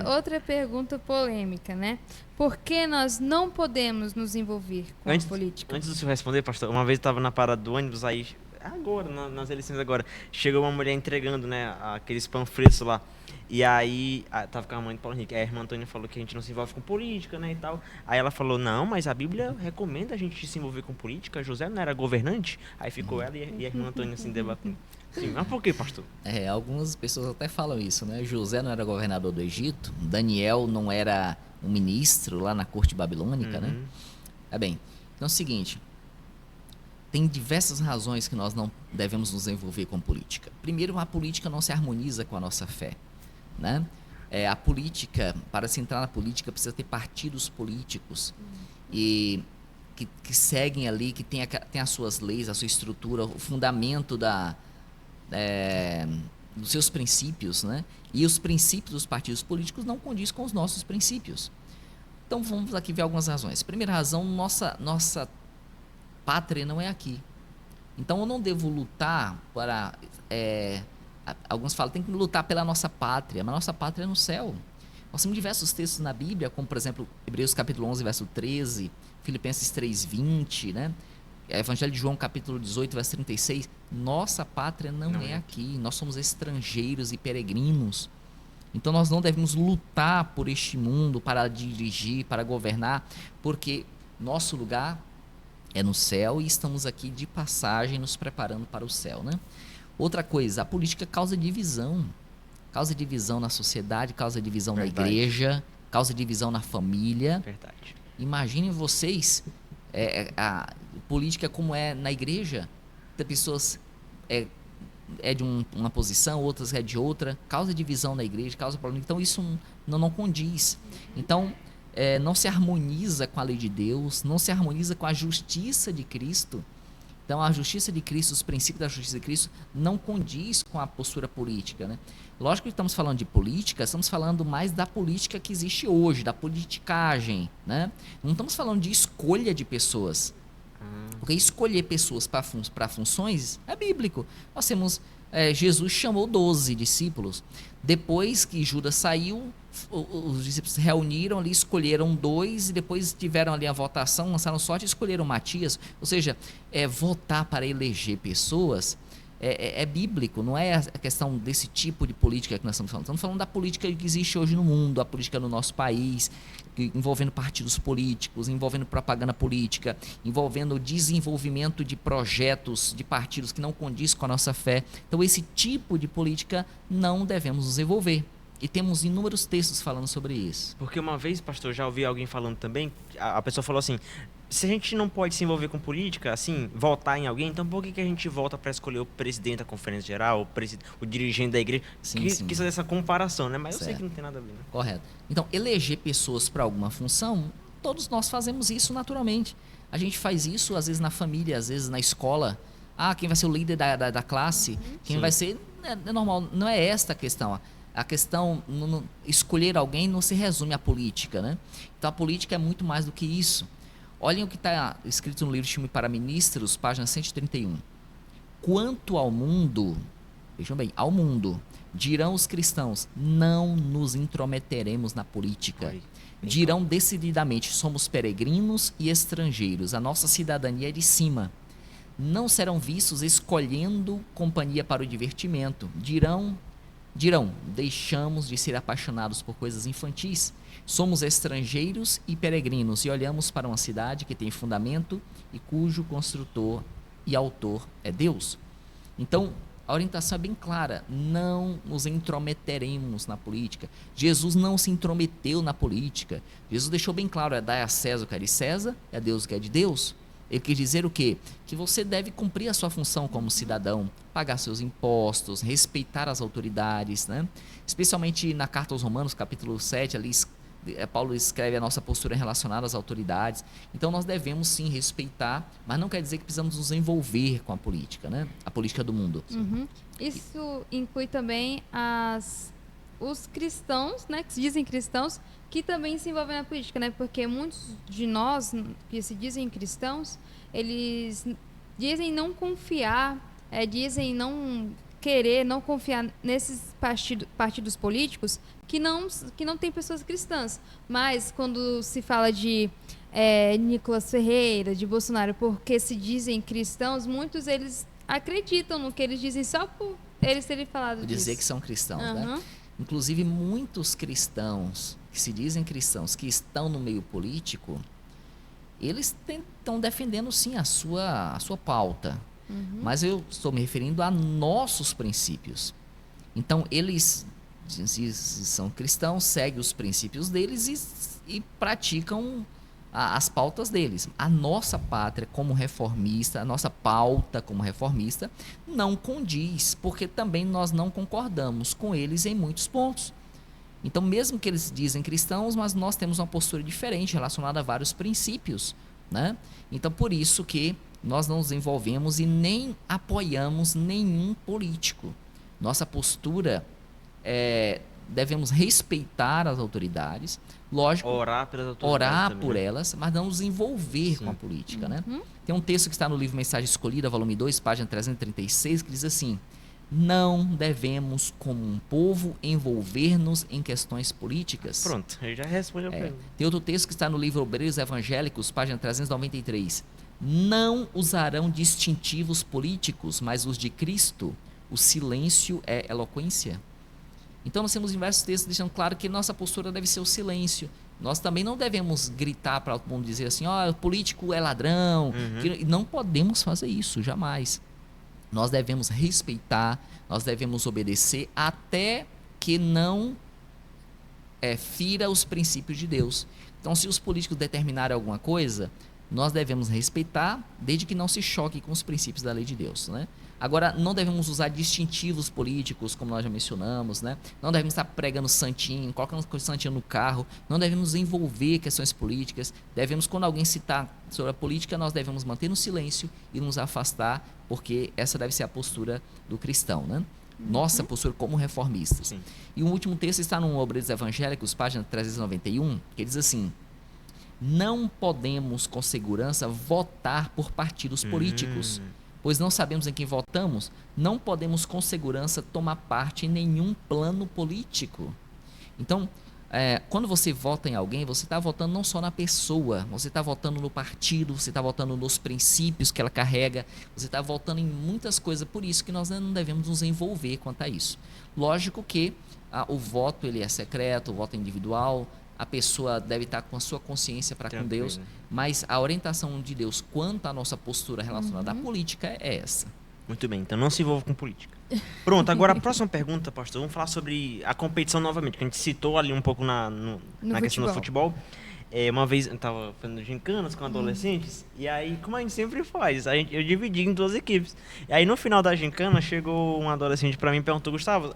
Outra pergunta polêmica, né? Por que nós não podemos nos envolver com a política? Antes do senhor responder, pastor, uma vez eu estava na parada do ônibus, aí, agora, nas eleições agora, chegou uma mulher entregando, né, aqueles panfletos lá. E aí, tava com a mãe de Paulo Henrique. Aí a irmã Antônia falou que a gente não se envolve com política, né, e tal. Aí ela falou, não, mas a Bíblia recomenda a gente se envolver com política. José não era governante? Aí ficou ela e a irmã Antônia assim debatendo. Sim, mas por que, pastor? Algumas pessoas até falam isso, né? José não era governador do Egito, Daniel não era um ministro lá na corte babilônica, né? Bem, então é o seguinte, tem diversas razões que nós não devemos nos envolver com política. Primeiro, a política não se harmoniza com a nossa fé, né? A política, para se entrar na política, precisa ter partidos políticos e que seguem ali, que tem as suas leis, a sua estrutura, o fundamento dos seus princípios, né? E os princípios dos partidos políticos não condizem com os nossos princípios. Então vamos aqui ver algumas razões. Primeira razão, nossa pátria não é aqui. Então eu não devo lutar para... alguns falam, tem que lutar pela nossa pátria, mas nossa pátria é no céu. Nós temos diversos textos na Bíblia, como por exemplo, Hebreus capítulo 11, verso 13, Filipenses 3, 20, né? Evangelho de João capítulo 18, verso 36. Nossa pátria não é aqui, nós somos estrangeiros e peregrinos. Então nós não devemos lutar por este mundo, para dirigir, para governar, porque nosso lugar é no céu e estamos aqui de passagem nos preparando para o céu, né? Outra coisa, a política causa divisão na sociedade, causa divisão na igreja, causa divisão na família. Verdade. Imaginem vocês a política como é na igreja, tem pessoas de uma posição, outras é de outra, causa divisão na igreja, causa problema. Então isso não condiz. Então não se harmoniza com a lei de Deus, não se harmoniza com a justiça de Cristo. Então a justiça de Cristo, os princípios da justiça de Cristo não condiz com a postura política, né? Lógico que estamos falando de política, estamos falando mais da política que existe hoje, da politicagem, né? Não estamos falando de escolha de pessoas. Porque escolher pessoas para funções é bíblico. Nós temos, Jesus chamou 12 discípulos. Depois que Judas saiu, os discípulos se reuniram ali, escolheram 2 e depois tiveram ali a votação, lançaram sorte e escolheram Matias. Ou seja, votar para eleger pessoas é bíblico, não é a questão desse tipo de política que nós estamos falando. Estamos falando da política que existe hoje no mundo, a política no nosso país, envolvendo partidos políticos, envolvendo propaganda política, envolvendo o desenvolvimento de projetos de partidos que não condiz com a nossa fé. Então, esse tipo de política não devemos nos envolver. E temos inúmeros textos falando sobre isso. Porque uma vez, pastor, já ouvi alguém falando também, a pessoa falou assim, se a gente não pode se envolver com política, assim, votar em alguém, então por que a gente volta para escolher o presidente da conferência geral, o dirigente da igreja? Sim, Quis sim. fazer essa comparação, né? Mas eu sei Certo. que não tem nada a ver, né? Correto. Então, eleger pessoas para alguma função, todos nós fazemos isso naturalmente. A gente faz isso, às vezes, na família, às vezes na escola. Ah, quem vai ser o líder da classe? Quem Sim. vai ser... É normal, não é esta a questão. A questão, escolher alguém não se resume à política, né? Então, a política é muito mais do que isso. Olhem o que está escrito no livro Time para Ministros, página 131. Quanto ao mundo, vejam bem, ao mundo, dirão os cristãos, não nos intrometeremos na política. Aí, Dirão decididamente, somos peregrinos e estrangeiros, a nossa cidadania é de cima. Não serão vistos escolhendo companhia para o divertimento. Dirão, deixamos de ser apaixonados por coisas infantis. Somos estrangeiros e peregrinos e olhamos para uma cidade que tem fundamento e cujo construtor e autor é Deus. Então, a orientação é bem clara, não nos intrometeremos na política. Jesus não se intrometeu na política. Jesus deixou bem claro, é dar a César o que é de César, é a Deus o que é de Deus. Ele quis dizer o quê? Que você deve cumprir a sua função como cidadão, pagar seus impostos, respeitar as autoridades, né? Especialmente na Carta aos Romanos, capítulo 7, ali Paulo escreve a nossa postura relacionada às autoridades. Então nós devemos sim respeitar, mas não quer dizer que precisamos nos envolver com a política, né? A política do mundo. Isso inclui também os cristãos, né, que se dizem cristãos, que também se envolvem na política, né? Porque muitos de nós que se dizem cristãos, eles dizem não confiar, dizem não querer, não confiar nesses partidos políticos que não tem pessoas cristãs. Mas quando se fala de Nicolas Ferreira, de Bolsonaro, porque se dizem cristãos, muitos eles acreditam no que eles dizem só por eles terem falado disso. Dizer que são cristãos, né? Inclusive, muitos cristãos que se dizem cristãos, que estão no meio político, eles estão defendendo sim a sua pauta. Mas eu estou me referindo a nossos princípios. Então, eles são cristãos, seguem os princípios deles e praticam as pautas deles. A nossa pátria como reformista, a nossa pauta como reformista não condiz, porque também nós não concordamos com eles em muitos pontos. Então, mesmo que eles dizem cristãos, mas nós temos uma postura diferente relacionada a vários princípios, né? Então, por isso que nós não nos envolvemos e nem apoiamos nenhum político. Nossa postura devemos respeitar as autoridades, lógico, orar pelas autoridades orar também, por né? elas, mas não nos envolver Sim. com a política, né? Tem um texto que está no livro Mensagem Escolhida, volume 2, página 336, que diz assim: não devemos, como um povo, envolver-nos em questões políticas. Pronto, ele já respondeu para ele. Tem outro texto que está no livro Obreiros Evangélicos, página 393. Não usarão distintivos políticos, mas os de Cristo. O silêncio é eloquência. Então nós temos diversos textos deixando claro que nossa postura deve ser o silêncio. Nós também não devemos gritar para o mundo, dizer assim, o político é ladrão. Não podemos fazer isso, jamais. Nós devemos respeitar, nós devemos obedecer até que não fira os princípios de Deus. Então, se os políticos determinarem alguma coisa, nós devemos respeitar, desde que não se choque com os princípios da lei de Deus, né? Agora, não devemos usar distintivos políticos, como nós já mencionamos, né? Não devemos estar pregando santinho, colocando santinho no carro, não devemos envolver questões políticas. Devemos, quando alguém citar sobre a política, nós devemos manter no silêncio e nos afastar, porque essa deve ser a postura do cristão, né? Nossa postura como reformistas. Sim. E o último texto está no Obreiros Evangélicos, página 391, que diz assim: não podemos com segurança votar por partidos políticos, pois não sabemos em quem votamos. Não podemos com segurança tomar parte em nenhum plano político. Então, quando você vota em alguém, você está votando não só na pessoa, você está votando no partido, você está votando nos princípios que ela carrega, você está votando em muitas coisas, por isso que nós não devemos nos envolver quanto a isso. Lógico que o voto ele é secreto, o voto é individual, a pessoa deve estar com a sua consciência para com Deus, mas a orientação de Deus quanto à nossa postura relacionada à política é essa. Muito bem, então não se envolva com política. Pronto, agora a próxima pergunta, pastor, vamos falar sobre a competição novamente, que a gente citou ali um pouco na questão do futebol. Uma vez eu estava fazendo gincanas com adolescentes, e aí, como a gente sempre faz, eu dividi em 2 equipes. E aí no final da gincana, chegou um adolescente para mim e perguntou: Gustavo,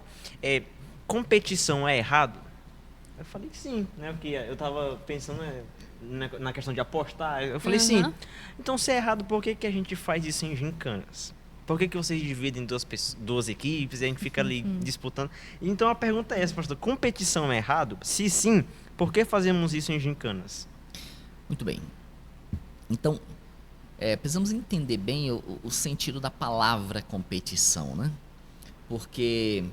competição é errado? Eu falei que sim, né? Porque eu estava pensando na questão de apostar. Eu falei sim. Então, se é errado, por que a gente faz isso em gincanas? Por que vocês dividem duas equipes e a gente fica ali disputando? Então a pergunta é essa, pastor: competição é errado? Se sim, por que fazemos isso em gincanas? Muito bem. Então, precisamos entender bem o sentido da palavra competição, né? Porque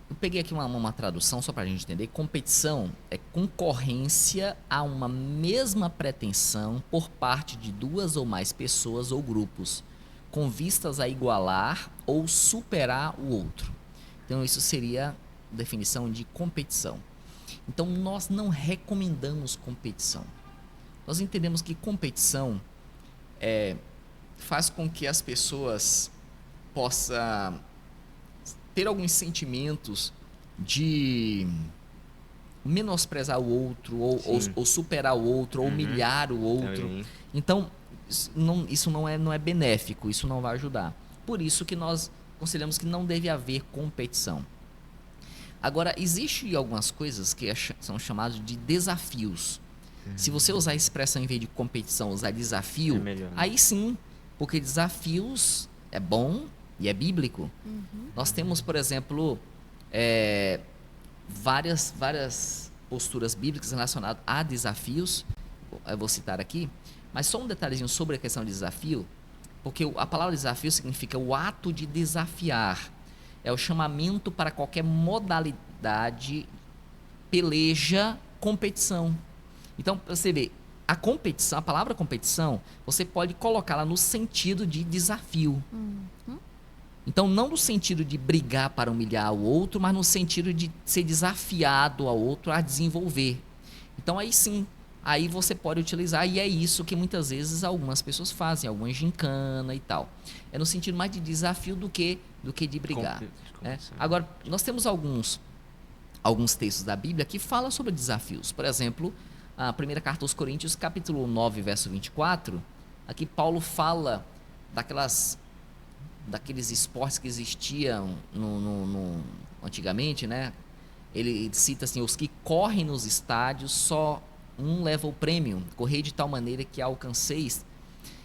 eu peguei aqui uma tradução só para a gente entender. Competição é concorrência a uma mesma pretensão por parte de 2 ou mais pessoas ou grupos, com vistas a igualar ou superar o outro. Então, isso seria a definição de competição. Então, nós não recomendamos competição. Nós entendemos que competição faz com que as pessoas possam ter alguns sentimentos de menosprezar o outro, ou superar o outro, ou humilhar o outro. Então, isso não é benéfico, isso não vai ajudar. Por isso que nós consideramos que não deve haver competição. Agora, existem algumas coisas que são chamadas de desafios. Se você usar a expressão, em vez de competição, usar desafio, aí sim, porque desafios é bom e é bíblico. Nós temos, por exemplo, várias posturas bíblicas relacionadas a desafios. Eu vou citar aqui. Mas só um detalhezinho sobre a questão de desafio, porque a palavra desafio significa o ato de desafiar. É o chamamento para qualquer modalidade, peleja, competição. Então, você vê, a palavra competição, você pode colocá-la no sentido de desafio. Então, não no sentido de brigar para humilhar o outro, mas no sentido de ser desafiado ao outro a desenvolver. Então, aí sim, aí você pode utilizar, e é isso que muitas vezes algumas pessoas fazem, algumas gincana e tal. É no sentido mais de desafio do que de brigar. Agora, nós temos alguns textos da Bíblia que falam sobre desafios. Por exemplo, a primeira carta aos Coríntios, capítulo 9, verso 24, aqui Paulo fala daqueles esportes que existiam antigamente, né? Ele cita assim: os que correm nos estádios, só um leva o prêmio, correi de tal maneira que alcanceis.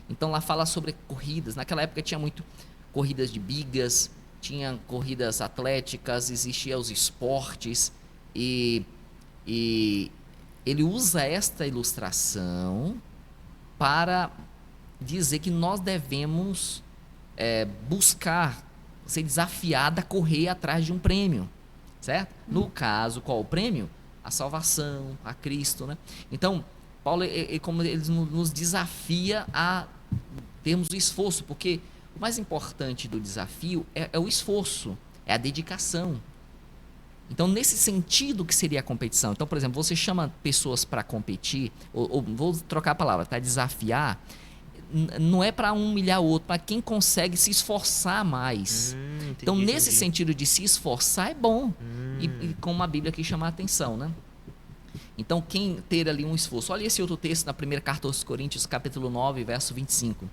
Então lá fala sobre corridas. Naquela época tinha muito corridas de bigas, tinha corridas atléticas, existiam os esportes, e ele usa esta ilustração para dizer que nós devemos buscar ser desafiado a correr atrás de um prêmio, certo? No caso, qual o prêmio? A salvação, a Cristo, né? Então, Paulo, como ele nos desafia a termos o esforço, porque o mais importante do desafio é o esforço, é a dedicação. Então, nesse sentido que seria a competição. Então, por exemplo, você chama pessoas para competir, ou vou trocar a palavra, tá? Desafiar, não é para um humilhar o outro, para quem consegue se esforçar mais. Então, nesse sentido de se esforçar é bom. E como a Bíblia aqui chama a atenção, né? Então, quem ter ali um esforço. Olha esse outro texto na primeira carta aos Coríntios, capítulo 9, verso 25.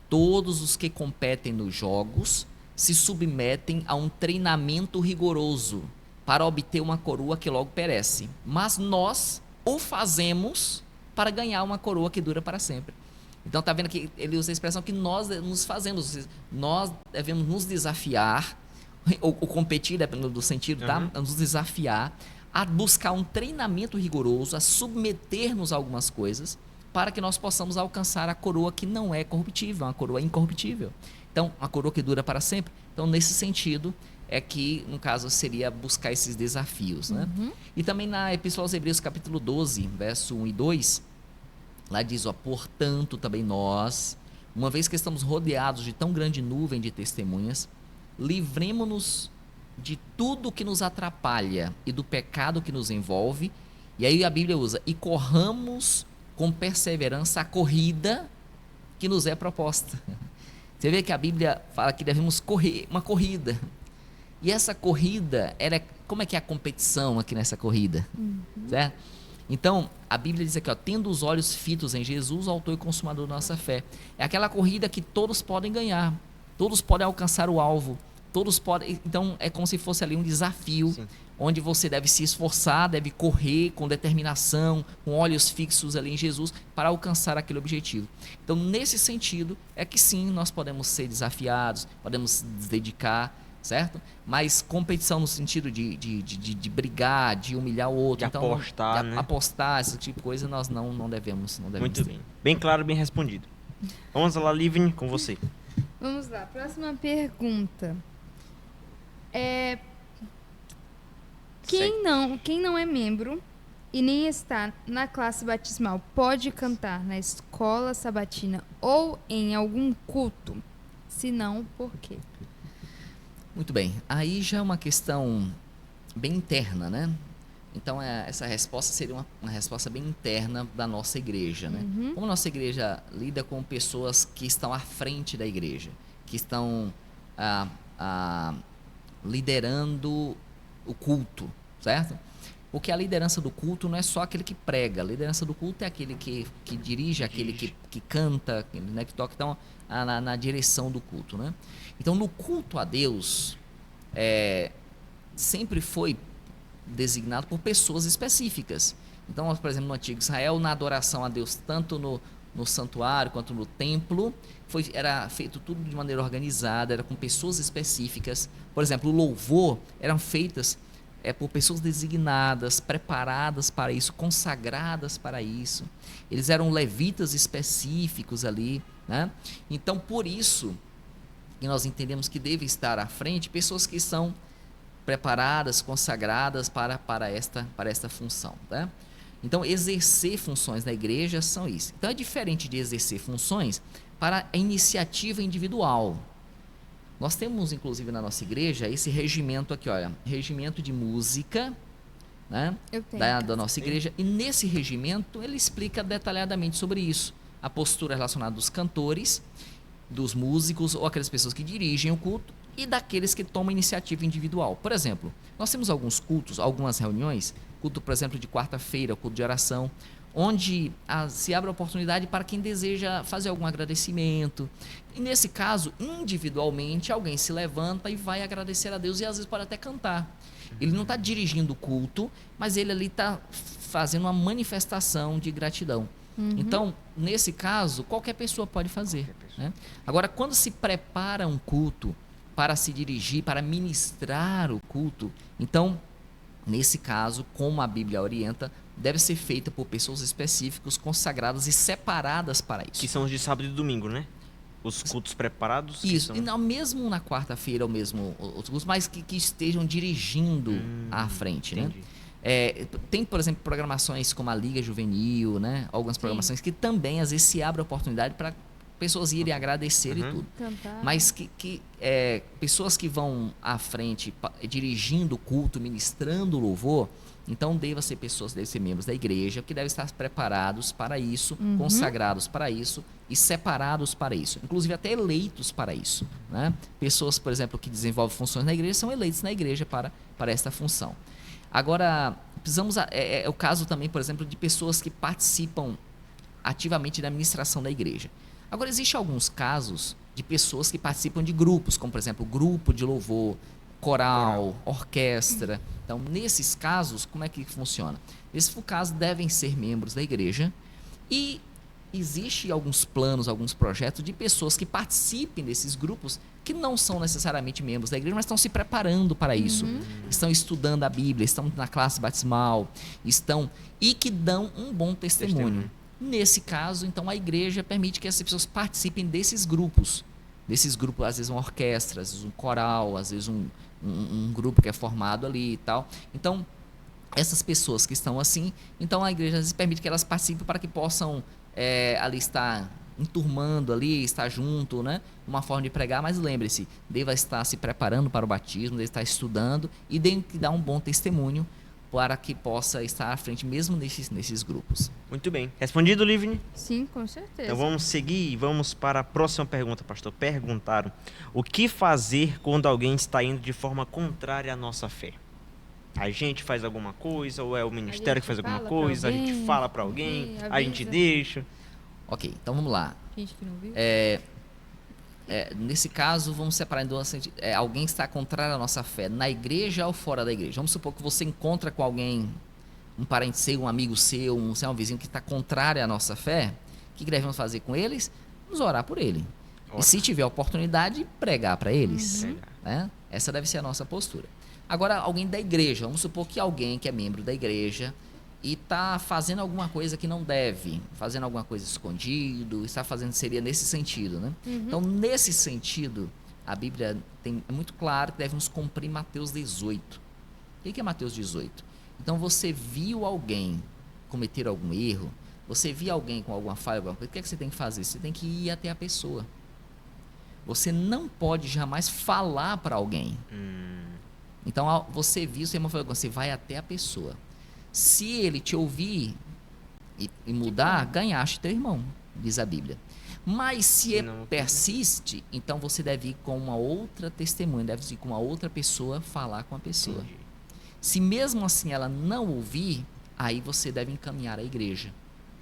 Todos os que competem nos jogos se submetem a um treinamento rigoroso para obter uma coroa que logo perece. Mas nós o fazemos para ganhar uma coroa que dura para sempre. Então, está vendo que ele usa a expressão que nós nos fazemos. Nós devemos nos desafiar, ou competir, dependendo do sentido, tá? Nos desafiar a buscar um treinamento rigoroso, a submeter-nos a algumas coisas, para que nós possamos alcançar a coroa que não é corruptível, uma coroa incorruptível. Então, uma coroa que dura para sempre. Então, nesse sentido, é que, no caso, seria buscar esses desafios, né? E também na Epístola aos Hebreus, capítulo 12, verso 1 e 2, lá diz, ó, portanto, também nós, uma vez que estamos rodeados de tão grande nuvem de testemunhas, livremo-nos de tudo que nos atrapalha e do pecado que nos envolve. E aí a Bíblia usa, e corramos com perseverança a corrida que nos é proposta. Você vê que a Bíblia fala que devemos correr uma corrida. E essa corrida, como é que é a competição aqui nessa corrida? Certo? Então, a Bíblia diz aqui, ó, tendo os olhos fitos em Jesus, o autor e consumador da nossa fé. É aquela corrida que todos podem ganhar, todos podem alcançar o alvo, todos podem. Então, é como se fosse ali um desafio, sim, onde você deve se esforçar, deve correr com determinação, com olhos fixos ali em Jesus, para alcançar aquele objetivo. Então, nesse sentido, é que sim, nós podemos ser desafiados, podemos nos dedicar, certo? Mas competição no sentido de brigar, de humilhar o outro, de então, apostar, né? Apostar, esse tipo de coisa, nós não devemos Muito ter. bem. Bem claro, bem respondido. Vamos lá, Livni, com você. Vamos lá, próxima pergunta. Quem não é membro e nem está na classe batismal pode cantar na escola sabatina ou em algum culto? Se não, por quê? Muito bem, aí já é uma questão bem interna, né? Então, essa resposta seria uma resposta bem interna da nossa igreja, né? Como a nossa igreja lida com pessoas que estão à frente da igreja, que estão liderando o culto, certo? Porque a liderança do culto não é só aquele que prega, a liderança do culto é aquele que dirige, aquele que canta, né, que toca, então, na direção do culto, né? Então, no culto a Deus, sempre foi designado por pessoas específicas. Então, por exemplo, no Antigo Israel, na adoração a Deus, tanto no santuário quanto no templo, era feito tudo de maneira organizada, era com pessoas específicas. Por exemplo, o louvor eram feitas por pessoas designadas, preparadas para isso, consagradas para isso. Eles eram levitas específicos ali, né? Então, por isso que nós entendemos que deve estar à frente pessoas que são preparadas, consagradas para esta função, né? Então, exercer funções na igreja são isso. Então, é diferente de exercer funções para a iniciativa individual. Nós temos, inclusive, na nossa igreja, esse regimento aqui, olha, regimento de música, né, da nossa igreja. E nesse regimento, ele explica detalhadamente sobre isso. A postura relacionada dos cantores, dos músicos ou aquelas pessoas que dirigem o culto e daqueles que tomam iniciativa individual. Por exemplo, nós temos alguns cultos, algumas reuniões, culto, por exemplo, de quarta-feira, culto de oração, onde se abre a oportunidade para quem deseja fazer algum agradecimento. E nesse caso, individualmente, alguém se levanta e vai agradecer a Deus e às vezes pode até cantar. Ele não está dirigindo o culto, mas ele ali está fazendo uma manifestação de gratidão. Então, nesse caso, qualquer pessoa pode fazer, né? Agora, quando se prepara um culto para se dirigir, para ministrar o culto, então, nesse caso, como a Bíblia orienta, deve ser feita por pessoas específicas, consagradas e separadas para isso. Que são os de sábado e domingo, né? Os cultos preparados. Isso, e não, mesmo na quarta-feira, ou mesmo outros cultos, mas que estejam dirigindo à frente, entendi, né? Tem, por exemplo, programações como a Liga Juvenil, né? Algumas programações que também, às vezes, se abre a oportunidade para pessoas irem agradecer e tudo. Cantar. Mas pessoas que vão à frente, dirigindo o culto, ministrando o louvor, então devem ser membros da igreja, que devem estar preparados para isso, consagrados para isso e separados para isso. Inclusive até eleitos para isso, né? Pessoas, por exemplo, que desenvolvem funções na igreja, são eleitos na igreja para esta função. Agora, precisamos, é o caso também, por exemplo, de pessoas que participam ativamente da administração da igreja. Agora, existem alguns casos de pessoas que participam de grupos, como, por exemplo, grupo de louvor, coral, orquestra. Então, nesses casos, como é que funciona? Nesses casos, devem ser membros da igreja e existem alguns planos, alguns projetos de pessoas que participem desses grupos que não são necessariamente membros da igreja, mas estão se preparando para isso. Estão estudando a Bíblia, estão na classe batismal, e que dão um bom testemunho. Nesse caso, então, a igreja permite que essas pessoas participem desses grupos, Nesses grupos, às vezes uma orquestra, às vezes um coral, às vezes um grupo que é formado ali e tal. Então, essas pessoas que estão assim, então a igreja às vezes permite que elas participem para que possam ali estar enturmando ali, estar junto, né? Uma forma de pregar, mas lembre-se, deva estar se preparando para o batismo, deve estar estudando e deve dar um bom testemunho para que possa estar à frente mesmo nesses grupos. Muito bem. Respondido, Livne? Sim, com certeza. Então vamos seguir e vamos para a próxima pergunta, pastor. Perguntaram: o que fazer quando alguém está indo de forma contrária à nossa fé? A gente faz alguma coisa, ou é o ministério que faz alguma coisa, a gente fala para alguém, a gente deixa. Ok, então vamos lá. Gente que não viu. Nesse caso, vamos separar em duas alguém está contrário à nossa fé, na igreja ou fora da igreja. Vamos supor que você encontra com alguém, um parente seu, um amigo seu, um vizinho que está contrário à nossa fé. O que devemos fazer com eles? Vamos orar por ele. E se tiver oportunidade, pregar para eles. Né? Essa deve ser a nossa postura. Agora, alguém da igreja, vamos supor que alguém que é membro da igreja e está fazendo alguma coisa que não deve, fazendo alguma coisa escondido, está fazendo, seria nesse sentido, né? Então, nesse sentido, a Bíblia é muito claro que devemos cumprir Mateus 18. O que é Mateus 18? Então, você viu alguém cometer algum erro, você viu alguém com alguma falha, alguma coisa, o que você tem que fazer? Você tem que ir até a pessoa. Você não pode jamais falar para alguém. Então, você viu, você vai até a pessoa. Se ele te ouvir e mudar, ganhaste teu irmão, diz a Bíblia. Mas se ele persiste, então você deve ir com uma outra testemunha, deve ir com uma outra pessoa falar com a pessoa. Entendi. Se mesmo assim ela não ouvir, aí você deve encaminhar a igreja.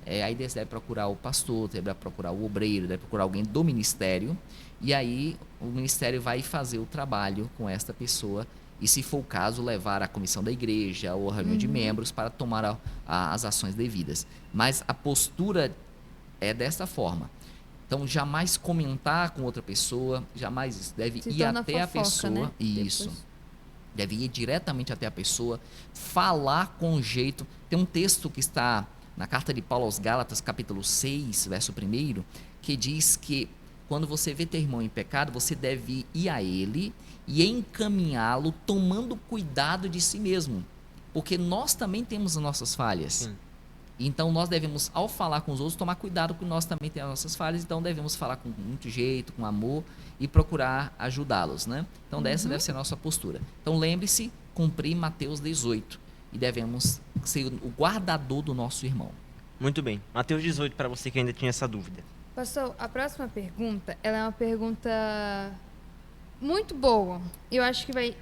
Aí você deve procurar o pastor, deve procurar o obreiro, deve procurar alguém do ministério, e aí o ministério vai fazer o trabalho com esta pessoa. E, se for o caso, levar a comissão da igreja ou a reunião de membros para tomar as ações devidas. Mas a postura é desta forma. Então, jamais comentar com outra pessoa, jamais deve ir até a pessoa. Né? Isso. Depois. Deve ir diretamente até a pessoa, falar com jeito. Tem um texto que está na carta de Paulo aos Gálatas, capítulo 6, verso 1, que diz que quando você vê teu irmão em pecado, você deve ir a ele e encaminhá-lo tomando cuidado de si mesmo. Porque nós também temos as nossas falhas. Sim. Então, nós devemos, ao falar com os outros, tomar cuidado porque nós também temos as nossas falhas. Então, devemos falar com muito jeito, com amor e procurar ajudá-los, né? Então, dessa deve ser a nossa postura. Então, lembre-se, cumprir Mateus 18. E devemos ser o guardador do nosso irmão. Muito bem. Mateus 18, para você que ainda tinha essa dúvida. Pastor, a próxima pergunta, ela é uma pergunta muito boa. Eu acho que vai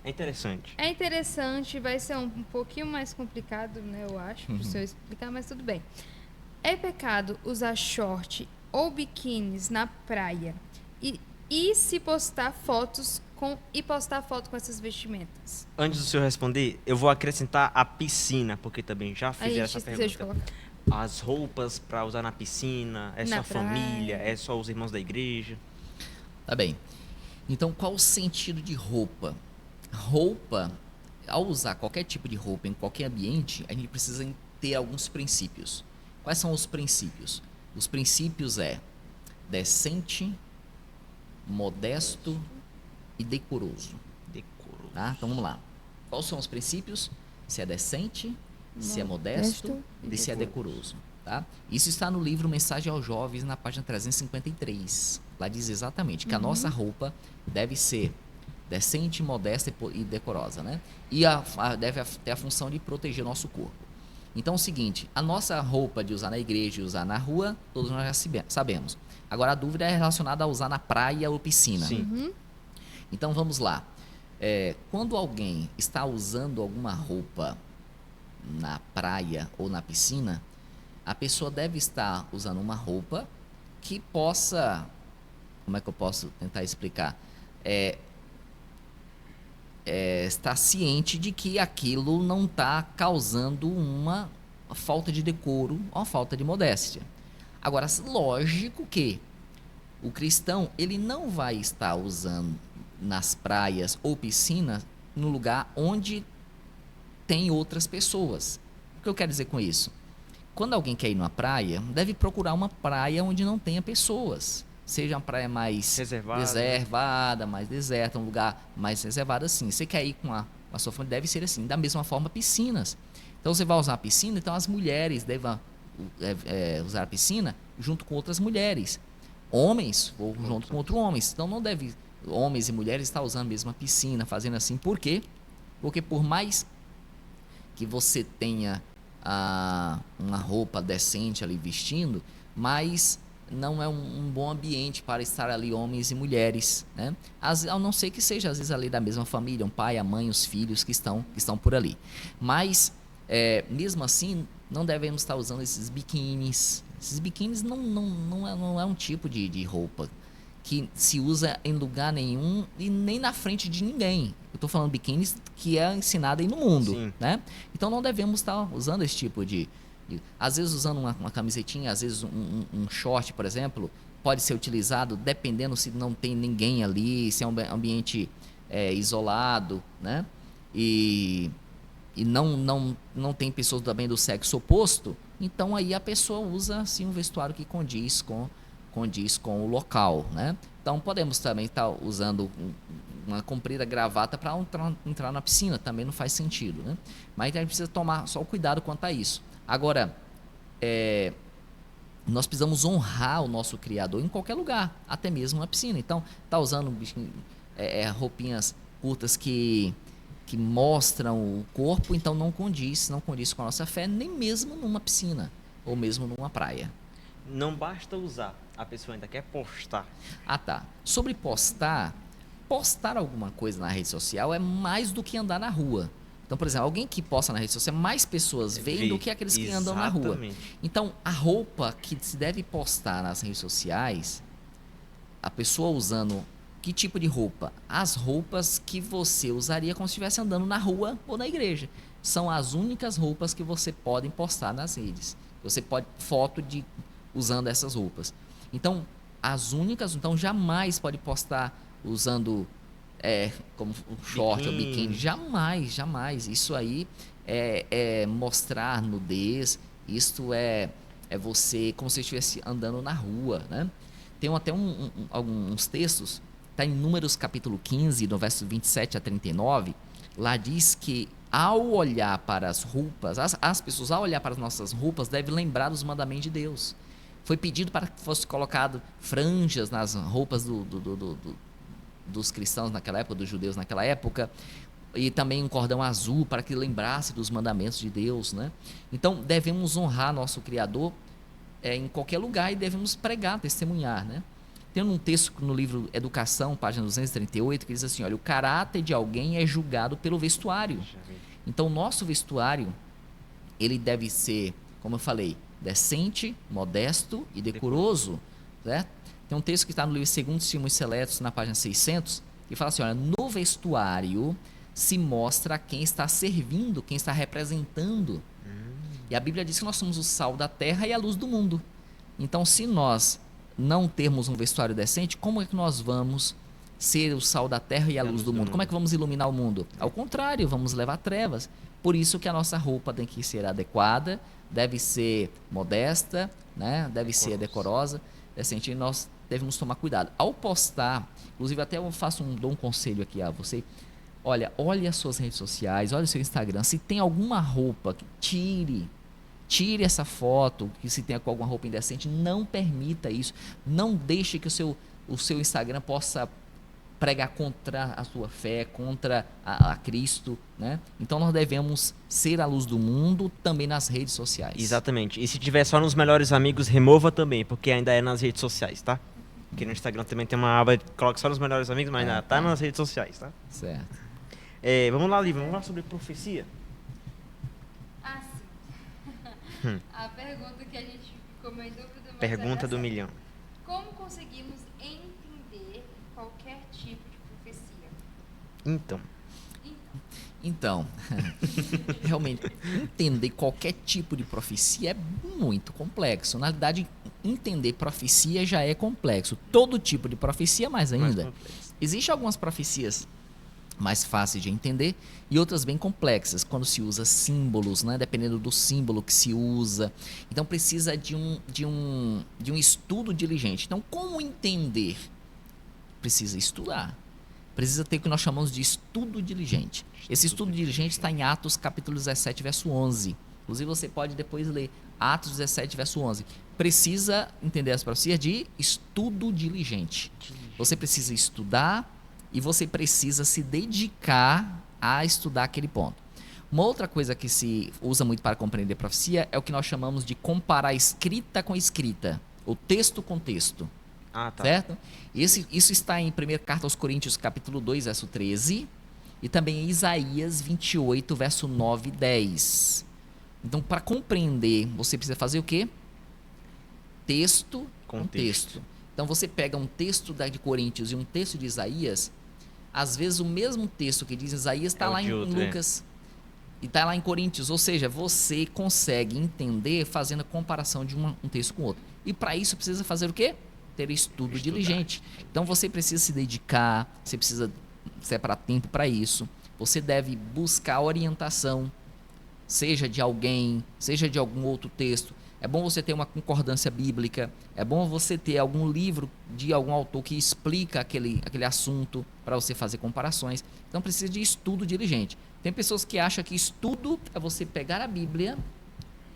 É interessante. é interessante, vai ser um pouquinho mais complicado, né, eu acho, para o senhor explicar, mas tudo bem. É pecado usar short ou biquínis na praia e se postar fotos postar foto com essas vestimentas? Antes do senhor responder, eu vou acrescentar a piscina, porque também já fizeram essa esqueceu de pergunta. colocar. As roupas para usar na piscina, é Na só praia. família, é só os irmãos da igreja? Tá bem. Então, qual o sentido de roupa? Roupa, ao usar qualquer tipo de roupa em qualquer ambiente, a gente precisa ter alguns princípios. Quais são os princípios? Os princípios é decente, modesto e decoroso. Decoro. Tá? Então, vamos lá. Quais são os princípios? Se é decente, se é modesto e se é decoroso. Tá? Isso está no livro Mensagem aos Jovens, na página 353. Lá diz exatamente que a nossa roupa deve ser decente, modesta e decorosa, né? E deve ter a função de proteger o nosso corpo. Então é o seguinte, a nossa roupa de usar na igreja e usar na rua, todos nós já sabemos. Agora a dúvida é relacionada a usar na praia ou piscina. Sim. Então vamos lá. Quando alguém está usando alguma roupa na praia ou na piscina, a pessoa deve estar usando uma roupa que possa... Como é que eu posso tentar explicar? Estar ciente de que aquilo não está causando uma falta de decoro ou uma falta de modéstia. Agora, lógico que o cristão ele não vai estar usando nas praias ou piscinas no lugar onde tem outras pessoas. O que eu quero dizer com isso? Quando alguém quer ir numa praia, deve procurar uma praia onde não tenha pessoas. seja uma praia mais reservada, mais deserta, um lugar mais reservado assim. Você quer ir com a sua família, deve ser assim. Da mesma forma, piscinas. Então você vai usar a piscina, então as mulheres devem usar a piscina junto com outras mulheres. Homens ou junto com outros homens. Então não deve homens e mulheres estar usando a mesma piscina, fazendo assim. Por quê? Porque por mais que você tenha uma roupa decente ali vestindo, mas não é um bom ambiente para estar ali homens e mulheres, né? Ao não ser que seja às vezes ali da mesma família, um pai, a mãe, os filhos que estão por ali. Mas mesmo assim não devemos estar usando esses biquínis. Esses biquínis não é um tipo de roupa que se usa em lugar nenhum e nem na frente de ninguém. Eu estou falando biquínis que é ensinado aí no mundo, né? Então não devemos estar usando esse tipo às vezes usando uma camisetinha, às vezes um short, por exemplo, pode ser utilizado dependendo se não tem ninguém ali, se é um ambiente isolado, né? E não tem pessoas também do sexo oposto, então aí a pessoa usa assim, um vestuário que condiz com o local, né? Então podemos também estar usando uma comprida gravata para entrar na piscina, também não faz sentido, né? Mas a gente precisa tomar só o cuidado quanto a isso. Agora, nós precisamos honrar o nosso Criador em qualquer lugar, até mesmo na piscina. Então, tá usando roupinhas curtas que mostram o corpo, então não condiz com a nossa fé, nem mesmo numa piscina, ou mesmo numa praia. Não basta usar, a pessoa ainda quer postar. Ah, tá. Sobre postar alguma coisa na rede social é mais do que andar na rua. Então, por exemplo, alguém que posta na rede social, mais pessoas veem do que aqueles que andam na rua. Então, a roupa que se deve postar nas redes sociais, a pessoa usando que tipo de roupa? As roupas que você usaria como se estivesse andando na rua ou na igreja. São as únicas roupas que você pode postar nas redes. Você pode foto usando essas roupas. Então, então jamais pode postar usando como um short ou biquíni, jamais. Isso aí é mostrar nudez, isto é você como se estivesse andando na rua, né? Tem até alguns textos, está em Números capítulo 15, no verso 27 a 39, lá diz que ao olhar para as roupas, as pessoas ao olhar para as nossas roupas devem lembrar dos mandamentos de Deus. Foi pedido para que fosse colocado franjas nas roupas dos cristãos naquela época, dos judeus naquela época, e também um cordão azul para que lembrasse dos mandamentos de Deus, né? Então devemos honrar nosso Criador em qualquer lugar e devemos pregar, testemunhar, né? Tem um texto no livro Educação, página 238, que diz assim, olha, o caráter de alguém é julgado pelo vestuário. Então o nosso vestuário, ele deve ser, como eu falei, decente, modesto e decoroso, certo? Tem um texto que está no livro 2 Testemunhos Seletos, na página 600, que fala assim, olha, no vestuário se mostra quem está servindo, quem está representando. E a Bíblia diz que nós somos o sal da terra e a luz do mundo. Então, se nós não termos um vestuário decente, como é que nós vamos ser o sal da terra e a luz do mundo? Como é que vamos iluminar o mundo? Ao contrário, vamos levar trevas. Por isso que a nossa roupa tem que ser adequada, deve ser modesta, né? Deve ser decorosa, decente, e nós devemos tomar cuidado. Ao postar, inclusive até eu dou um conselho aqui a você, olha as suas redes sociais, olha o seu Instagram, se tem alguma roupa, tire essa foto, que se tem alguma roupa indecente, não permita isso, não deixe que o seu Instagram possa pregar contra a sua fé, contra a Cristo, né? Então nós devemos ser a luz do mundo também nas redes sociais. Exatamente. E se tiver só nos melhores amigos, remova também, porque ainda é nas redes sociais, tá? Porque no Instagram também tem uma aba que coloca só nos melhores amigos, mas ainda tá nas redes sociais, tá? Certo. Vamos lá, Lívia, vamos falar sobre profecia? Sim. A pergunta que a gente ficou meio dúvida, mas pergunta do milhão. Como conseguimos entender qualquer tipo de profecia? Então, realmente, entender qualquer tipo de profecia é muito complexo. Na verdade, entender profecia já é complexo. Todo tipo de profecia, mais ainda. Existem algumas profecias mais fáceis de entender, e outras bem complexas, quando se usa símbolos, né? Dependendo do símbolo que se usa. Então precisa de um estudo diligente. Então, como entender? Precisa estudar. Precisa ter o que nós chamamos de estudo diligente. Esse estudo diligente está em Atos capítulo 17, verso 11. Inclusive você pode depois ler Atos 17, verso 11. Precisa entender as profecias de estudo diligente. Você precisa estudar e você precisa se dedicar a estudar aquele ponto. Uma outra coisa que se usa muito para compreender profecia é o que nós chamamos de comparar escrita com escrita, o texto com texto. Ah, tá. Certo? Isso está em 1ª Carta aos Coríntios, capítulo 2, verso 13, e também em Isaías 28, verso 9 e 10. Então, para compreender, você precisa fazer o quê? Texto com texto. Então, você pega um texto de Coríntios e um texto de Isaías, às vezes o mesmo texto que diz Isaías está lá em Lucas e está lá em Coríntios. Ou seja, você consegue entender fazendo a comparação de um texto com o outro. E para isso precisa fazer o quê? Ter estudo diligente. Então você precisa se dedicar, você precisa separar tempo para isso. Você deve buscar orientação, seja de alguém, seja de algum outro texto. É bom você ter uma concordância bíblica, é bom você ter algum livro de algum autor que explica aquele assunto para você fazer comparações. Então precisa de estudo diligente. Tem pessoas que acham que estudo é você pegar a Bíblia.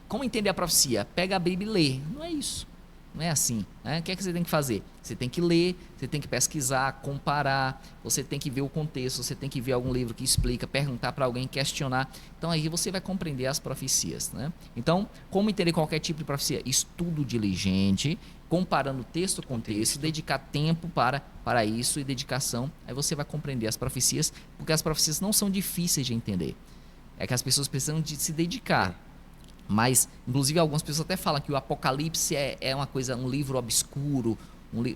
Como entender a profecia? Pega a Bíblia e lê. Não é isso. Não é assim, né? O que é que você tem que fazer? Você tem que ler, você tem que pesquisar, comparar, você tem que ver o contexto, você tem que ver algum livro que explica, perguntar para alguém, questionar. Então aí você vai compreender as profecias, né? Então, como entender qualquer tipo de profecia? Estudo diligente, comparando texto com texto, dedicar tempo para isso e dedicação. Aí você vai compreender as profecias, porque as profecias não são difíceis de entender. É que as pessoas precisam de se dedicar. Mas, inclusive, algumas pessoas até falam que o Apocalipse é uma coisa, um livro obscuro.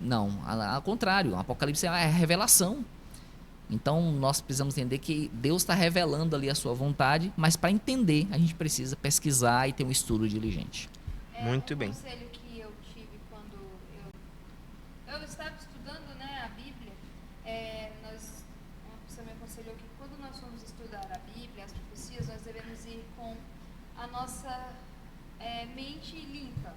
Não, ao contrário, o Apocalipse é a revelação. Então, nós precisamos entender que Deus está revelando ali a sua vontade, mas para entender, a gente precisa pesquisar e ter um estudo diligente. Muito bem. Um conselho que eu tive quando eu estava estudando, né, a Bíblia, uma pessoa me aconselhou que quando nós formos estudar a Bíblia, as profecias, nós devemos ir com a nossa mente limpa.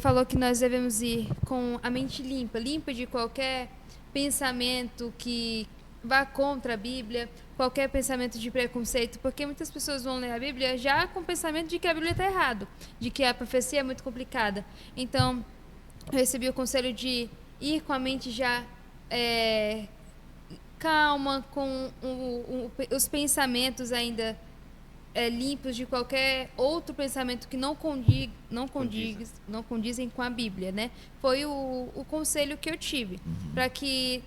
Falou que nós devemos ir com a mente limpa de qualquer pensamento que vá contra a Bíblia, qualquer pensamento de preconceito, porque muitas pessoas vão ler a Bíblia já com o pensamento de que a Bíblia está errada, de que a profecia é muito complicada. Então, eu recebi o conselho de ir com a mente já calma, com os pensamentos ainda limpos de qualquer outro pensamento que não condizem com a Bíblia, né? Foi o conselho que eu tive, para que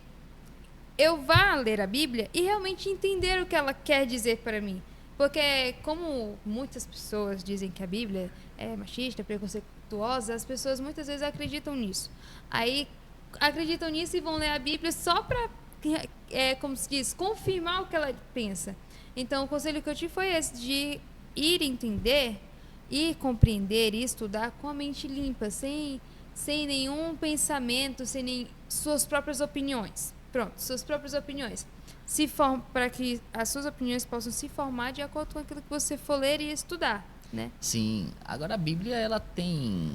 eu vá ler a Bíblia e realmente entender o que ela quer dizer para mim. Porque como muitas pessoas dizem que a Bíblia é machista, preconceituosa, as pessoas muitas vezes acreditam nisso. Aí acreditam nisso e vão ler a Bíblia só para, como se diz, confirmar o que ela pensa. Então, o conselho que eu tive foi esse, de ir entender, ir compreender e estudar com a mente limpa, sem nenhum pensamento, sem nem suas próprias opiniões. Pronto, suas próprias opiniões. Para que as suas opiniões possam se formar de acordo com aquilo que você for ler e estudar, né? Sim. Agora, a Bíblia, ela tem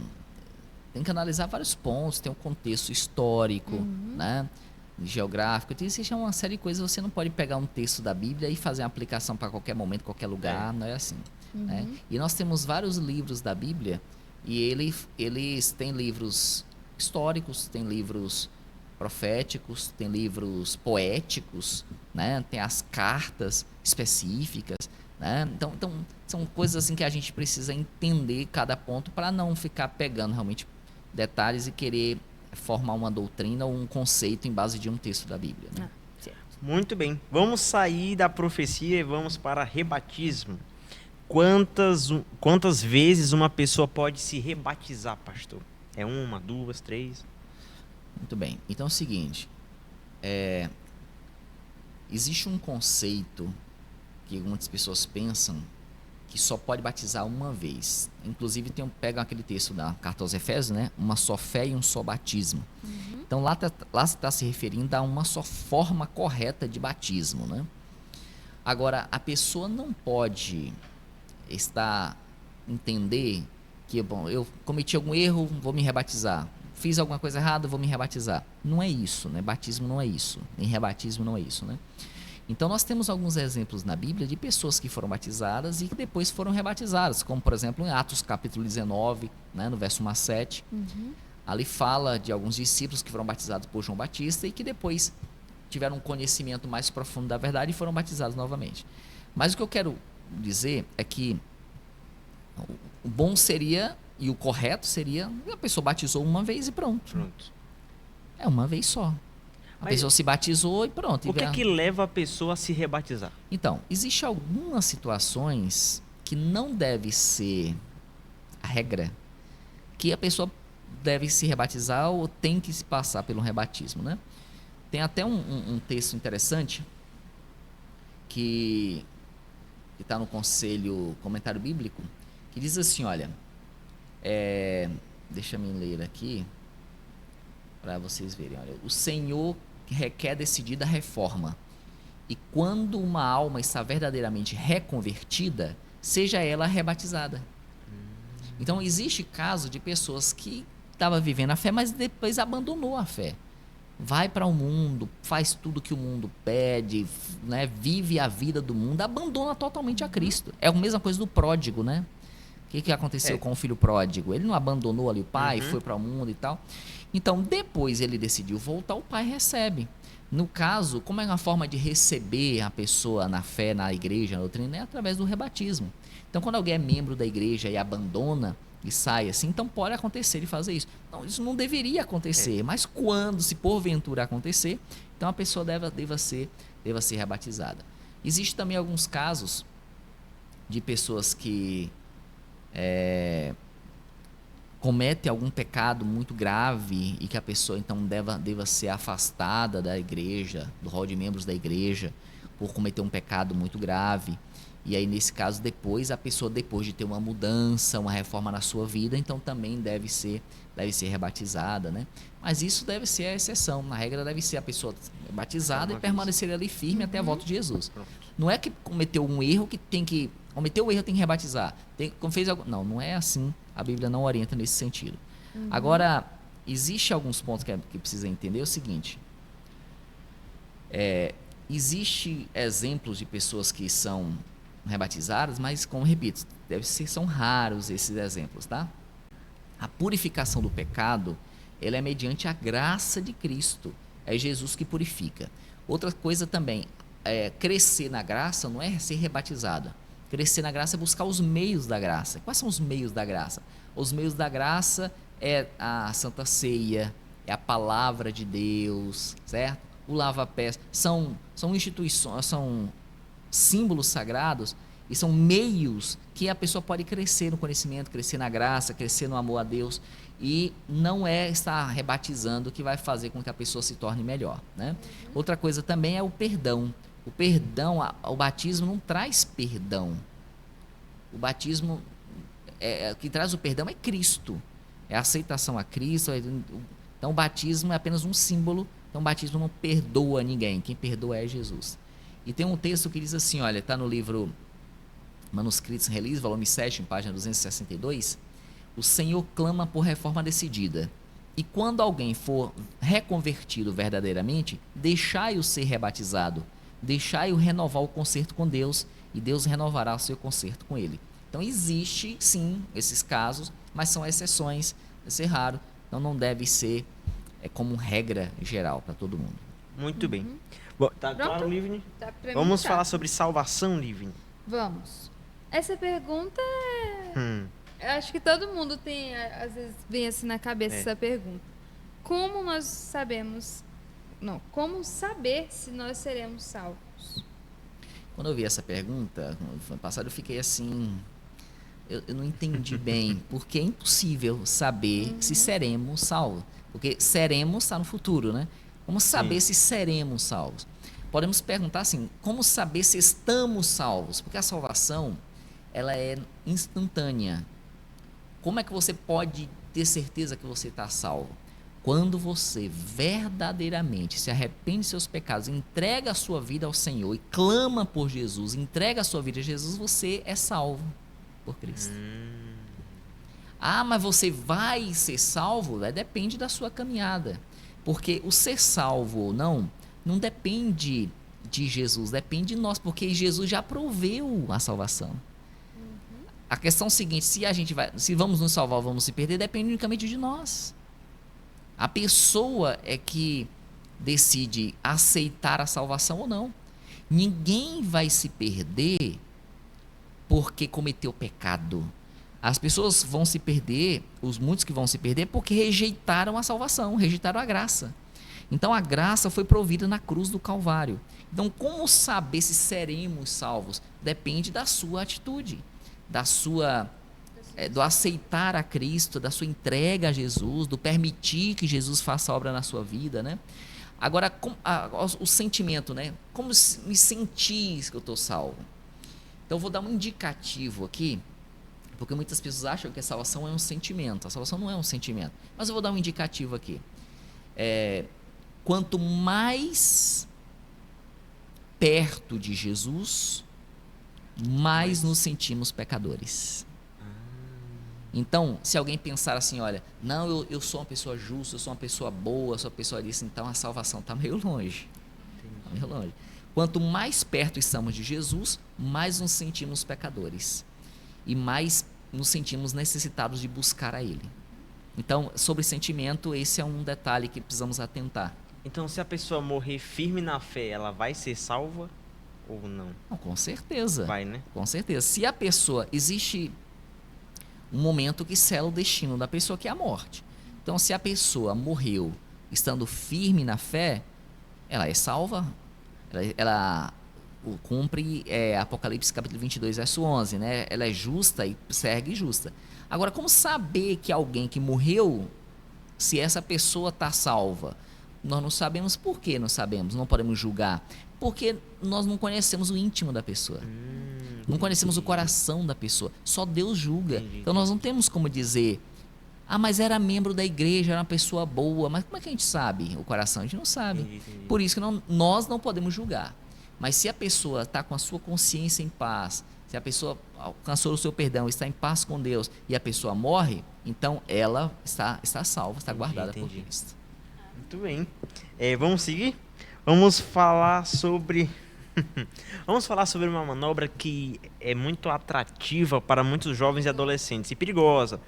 que analisar vários pontos, tem um contexto histórico, né? Geográfico, existe uma série de coisas. Você não pode pegar um texto da Bíblia e fazer uma aplicação para qualquer momento, qualquer lugar, não é assim, né? E nós temos vários livros da Bíblia e eles têm livros históricos, têm livros proféticos, tem livros poéticos, né? Tem as cartas específicas, né? Então são coisas assim que a gente precisa entender cada ponto para não ficar pegando realmente detalhes e querer formar uma doutrina ou um conceito em base de um texto da Bíblia, né? Muito bem. Vamos sair da profecia e vamos para rebatismo. Quantas vezes uma pessoa pode se rebatizar, pastor? É 1, 2, 3? Muito bem. Então é o seguinte, existe um conceito que muitas pessoas pensam que só pode batizar uma vez. Inclusive, pegam aquele texto da carta aos Efésios, né? Uma só fé e um só batismo. Então, lá se está se referindo a uma só forma correta de batismo, né? Agora, a pessoa não pode entender que, bom, eu cometi algum erro, vou me rebatizar. Fiz alguma coisa errada, vou me rebatizar. Não é isso, né? Batismo não é isso. Nem rebatismo não é isso, né? Então, nós temos alguns exemplos na Bíblia de pessoas que foram batizadas e que depois foram rebatizadas, como, por exemplo, em Atos capítulo 19, né, no verso 1 a 7. Ali fala de alguns discípulos que foram batizados por João Batista e que depois tiveram um conhecimento mais profundo da verdade e foram batizados novamente. Mas o que eu quero dizer é que o bom seria, e o correto seria, a pessoa batizou uma vez e pronto. É uma vez só. A pessoa se batizou e pronto. O que é que leva a pessoa a se rebatizar? Então, existem algumas situações que não deve ser a regra, que a pessoa deve se rebatizar ou tem que se passar pelo rebatismo, né? Tem até um texto interessante que está no Conselho Comentário Bíblico, que diz assim, olha, deixa eu ler aqui para vocês verem, olha, o Senhor requer decidida reforma, e quando uma alma está verdadeiramente reconvertida, seja ela rebatizada. Então, existe caso de pessoas que estavam vivendo a fé, mas depois abandonou a fé. Vai para o mundo, faz tudo que o mundo pede, né? Vive a vida do mundo, abandona totalmente a Cristo. É a mesma coisa do pródigo, né? O que aconteceu com o filho pródigo? Ele não abandonou ali o pai, foi para o mundo e tal. Então, depois ele decidiu voltar, o pai recebe. No caso, como é uma forma de receber a pessoa na fé, na igreja, na doutrina, é através do rebatismo. Então, quando alguém é membro da igreja e abandona e sai assim, então pode acontecer de fazer isso. Não, isso não deveria acontecer, mas quando, se porventura acontecer, então a pessoa deva ser rebatizada. Existem também alguns casos de pessoas que comete algum pecado muito grave e que a pessoa então deva ser afastada da igreja, do rol de membros da igreja, por cometer um pecado muito grave. E aí, nesse caso, depois a pessoa, depois de ter uma mudança, uma reforma na sua vida, então também deve ser rebatizada, né? Mas isso deve ser a exceção. Na regra, deve ser a pessoa batizada e permanecer ali firme até a volta de Jesus. Não é que cometeu um erro que tem que... Cometeu o erro, tem que rebatizar. Fez algo... Não é assim. A Bíblia não orienta nesse sentido. Agora, existe alguns pontos que precisa entender. É o seguinte. Existe exemplos de pessoas que são rebatizadas, mas, como repito, são raros esses exemplos, tá? A purificação do pecado, ela é mediante a graça de Cristo. É Jesus que purifica. Outra coisa também, crescer na graça não é ser rebatizado. Crescer na graça é buscar os meios da graça. Quais são os meios da graça? Os meios da graça é a Santa Ceia, é a palavra de Deus, certo? O lava-pés. São instituições, são símbolos sagrados e são meios que a pessoa pode crescer no conhecimento, crescer na graça, crescer no amor a Deus, e não é estar rebatizando que vai fazer com que a pessoa se torne melhor, né? Outra coisa também é o perdão. O perdão, o batismo não traz perdão. O batismo, o que traz o perdão é Cristo, é a aceitação a Cristo. Então o batismo é apenas um símbolo. Então o batismo não perdoa ninguém, quem perdoa é Jesus. E tem um texto que diz assim, olha, está no livro Manuscritos Release, volume 7, em página 262, o Senhor clama por reforma decidida. E quando alguém for reconvertido verdadeiramente, deixai-o ser rebatizado, deixai-o renovar o concerto com Deus, e Deus renovará o seu concerto com ele. Então existe, sim, esses casos, mas são exceções, deve ser raro, então não deve ser como regra geral para todo mundo. Muito bem. Bom, tá claro, Livni? Tá pra mim, Vamos tá. falar sobre salvação, Livni? Vamos. Essa pergunta eu acho que todo mundo tem, às vezes, vem assim na cabeça essa pergunta. Como nós sabemos... Não, como saber se nós seremos salvos? Quando eu vi essa pergunta, no ano passado, eu fiquei assim... Eu não entendi bem, porque é impossível saber se seremos salvos. Porque seremos está no futuro, né? Como saber se seremos salvos? Podemos perguntar assim, como saber se estamos salvos? Porque a salvação, ela é instantânea. Como é que você pode ter certeza que você está salvo? Quando você verdadeiramente se arrepende de seus pecados, entrega a sua vida ao Senhor e clama por Jesus, entrega a sua vida a Jesus, você é salvo por Cristo. Ah, mas você vai ser salvo? Depende da sua caminhada. Porque o ser salvo ou não depende de Jesus, depende de nós, porque Jesus já proveu a salvação. A questão é a seguinte, se vamos nos salvar ou vamos se perder, depende unicamente de nós. A pessoa é que decide aceitar a salvação ou não. Ninguém vai se perder porque cometeu pecado. As pessoas vão se perder, muitos que vão se perder, porque rejeitaram a salvação, rejeitaram a graça. Então a graça foi provida na cruz do Calvário. Então como saber se seremos salvos? Depende da sua atitude, do aceitar a Cristo, da sua entrega a Jesus, do permitir que Jesus faça a obra na sua vida, né? Agora, o sentimento, né? Como me sentir que eu estou salvo? Então, eu vou dar um indicativo aqui, porque muitas pessoas acham que a salvação é um sentimento. A salvação não é um sentimento. Mas eu vou dar um indicativo aqui. Quanto mais perto de Jesus, mais nos sentimos pecadores. Então, se alguém pensar assim, olha, não, eu sou uma pessoa justa, eu sou uma pessoa boa, eu sou uma pessoa disso, então a salvação está meio longe. Tá meio longe. Quanto mais perto estamos de Jesus, mais nos sentimos pecadores. E mais nos sentimos necessitados de buscar a Ele. Então, sobre sentimento, esse é um detalhe que precisamos atentar. Então, se a pessoa morrer firme na fé, ela vai ser salva ou não? Não, com certeza. Vai, né? Com certeza. Se a pessoa... Existe um momento que sela o destino da pessoa, que é a morte. Então, se a pessoa morreu estando firme na fé, ela é salva. Ela cumpre Apocalipse capítulo 22, verso 11, né? Ela é justa e segue justa. Agora, como saber que alguém que morreu, se essa pessoa está salva? Nós não sabemos. Por que não sabemos? Não podemos julgar. Porque nós não conhecemos o íntimo da pessoa. Não conhecemos o coração da pessoa. Só Deus julga. Então nós não temos como dizer, mas era membro da igreja, era uma pessoa boa. Mas como é que a gente sabe o coração? A gente não sabe. Por isso que nós não podemos julgar. Mas se a pessoa está com a sua consciência em paz, se a pessoa alcançou o seu perdão, está em paz com Deus e a pessoa morre, então ela está salva, está guardada por Cristo. Muito bem. Vamos seguir? Vamos falar sobre... Vamos falar sobre uma manobra que é muito atrativa para muitos jovens e adolescentes e perigosa.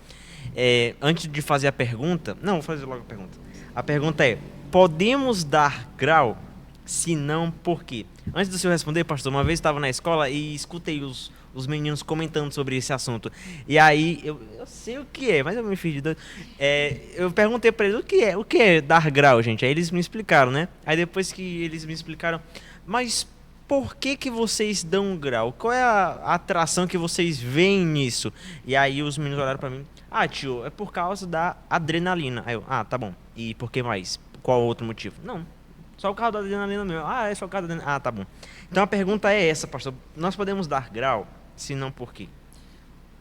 Antes de fazer a pergunta... Não, vou fazer logo a pergunta. A pergunta é: podemos dar grau? Se não, por quê? Antes do senhor responder, pastor, uma vez estava na escola e escutei os meninos comentando sobre esse assunto. E aí, eu sei o que é, mas eu me fiz de doido. Eu perguntei para eles o que é dar grau, gente. Aí eles me explicaram, né? Aí depois que eles me explicaram, mas por que vocês dão grau? Qual é a atração que vocês veem nisso? E aí os meninos olharam para mim: tio, é por causa da adrenalina. Aí eu: tá bom. E por que mais? Qual outro motivo? Não. Só o carro da adrenalina mesmo. É só o carro da adrenalina. Tá bom. Então a pergunta é essa, pastor. Nós podemos dar grau? Se não, por quê?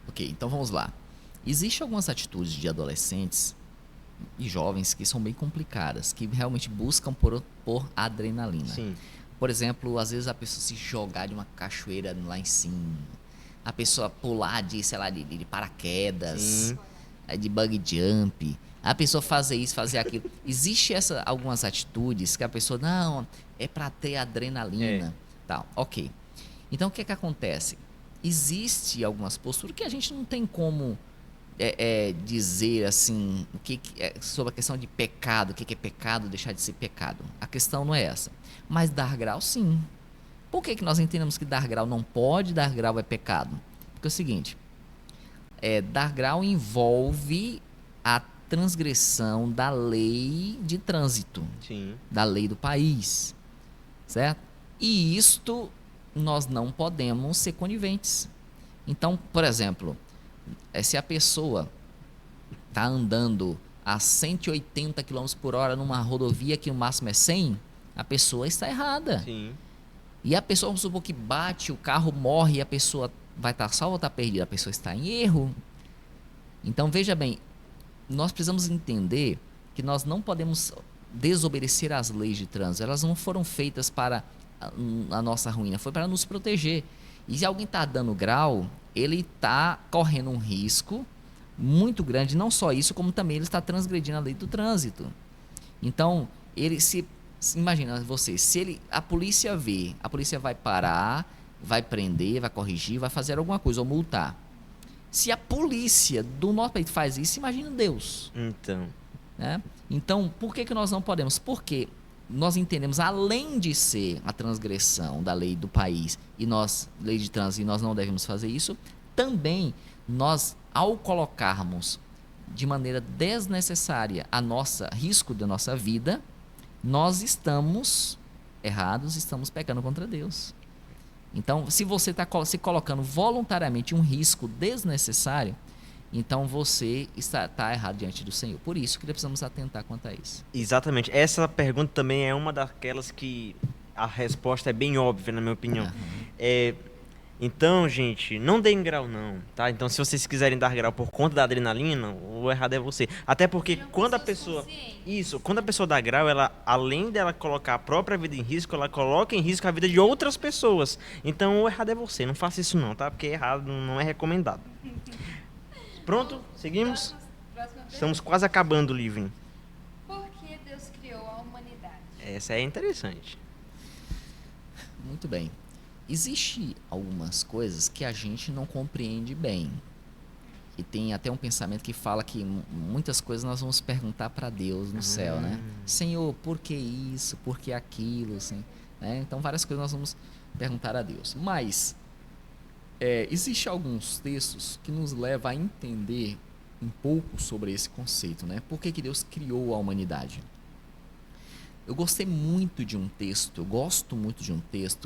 Ok, então vamos lá. Existem algumas atitudes de adolescentes e jovens que são bem complicadas, que realmente buscam por adrenalina. Sim. Por exemplo, às vezes a pessoa se jogar de uma cachoeira lá em cima. A pessoa pular de paraquedas. Sim. De bungee jump. A pessoa fazer isso, fazer aquilo. Existem algumas atitudes que a pessoa, não, é para ter adrenalina. Tal. Ok. Então, o que acontece? Existe algumas posturas que a gente não tem como dizer assim, sobre a questão de pecado, o que é pecado, deixar de ser pecado. A questão não é essa. Mas dar grau, sim. Por que nós entendemos que dar grau não pode, dar grau é pecado? Porque é o seguinte, dar grau envolve a transgressão da lei de trânsito. Sim. Da lei do país, certo? E isto nós não podemos ser coniventes. Então, por exemplo, se a pessoa está andando a 180 km por hora numa rodovia que o máximo é 100, a pessoa está errada. Sim. E a pessoa, vamos supor que bate, o carro morre e a pessoa vai estar salva ou está perdida? A pessoa está em erro. Então, veja bem, nós precisamos entender que nós não podemos desobedecer às leis de trânsito. Elas não foram feitas para a nossa ruína, foi para nos proteger. E se alguém está dando grau, ele está correndo um risco muito grande. Não só isso, como também ele está transgredindo a lei do trânsito. Então, imagina você, se a polícia vê, a polícia vai parar, vai prender, vai corrigir, vai fazer alguma coisa ou multar. Se a polícia do nosso país faz isso, imagina Deus. Então, Né? Então, por que nós não podemos? Porque nós entendemos, além de ser a transgressão da lei do país, lei de trânsito, e nós não devemos fazer isso, também nós, ao colocarmos de maneira desnecessária risco da nossa vida, nós estamos errados, estamos pecando contra Deus. Então, se você está se colocando voluntariamente um risco desnecessário, então você está errado diante do Senhor. Por isso que precisamos atentar quanto a isso. exatamente. Essa pergunta também é uma daquelas que a resposta é bem óbvia, na minha opinião. Então, gente, não deem grau não, tá? Então, se vocês quiserem dar grau por conta da adrenalina, o errado é você. Até porque quando a pessoa dá grau, ela, além dela colocar a própria vida em risco, ela coloca em risco a vida de outras pessoas. Então, o errado é você. Não faça isso não, tá? Porque errado não é recomendado. Pronto? Seguimos? Estamos quase acabando o livro. Por que Deus criou a humanidade? Essa é interessante. Muito bem. Existem algumas coisas que a gente não compreende bem. E tem até um pensamento que fala que muitas coisas nós vamos perguntar para Deus no céu, né? Senhor, por que isso? Por que aquilo? Assim, né? Então, várias coisas nós vamos perguntar a Deus. Mas, existem alguns textos que nos levam a entender um pouco sobre esse conceito, né? Por que Deus criou a humanidade? Eu gosto muito de um texto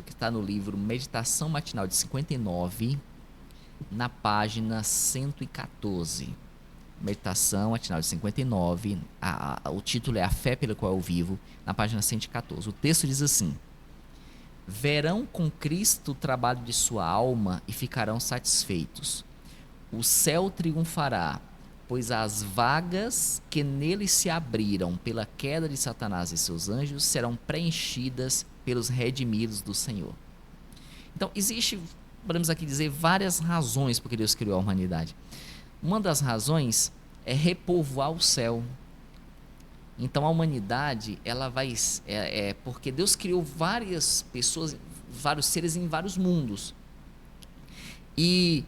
que está no livro Meditação Matinal de 59, na página 114. Meditação Matinal de 59, o título é A Fé pela Qual Eu Vivo, na página 114. O texto diz assim: verão com Cristo o trabalho de sua alma e ficarão satisfeitos. O céu triunfará, pois as vagas que nele se abriram pela queda de Satanás e seus anjos serão preenchidas pelos redimidos do Senhor. Então, podemos aqui dizer, várias razões por que Deus criou a humanidade. Uma das razões é repovoar o céu. Então, a humanidade, ela vai... porque Deus criou várias pessoas, vários seres em vários mundos. E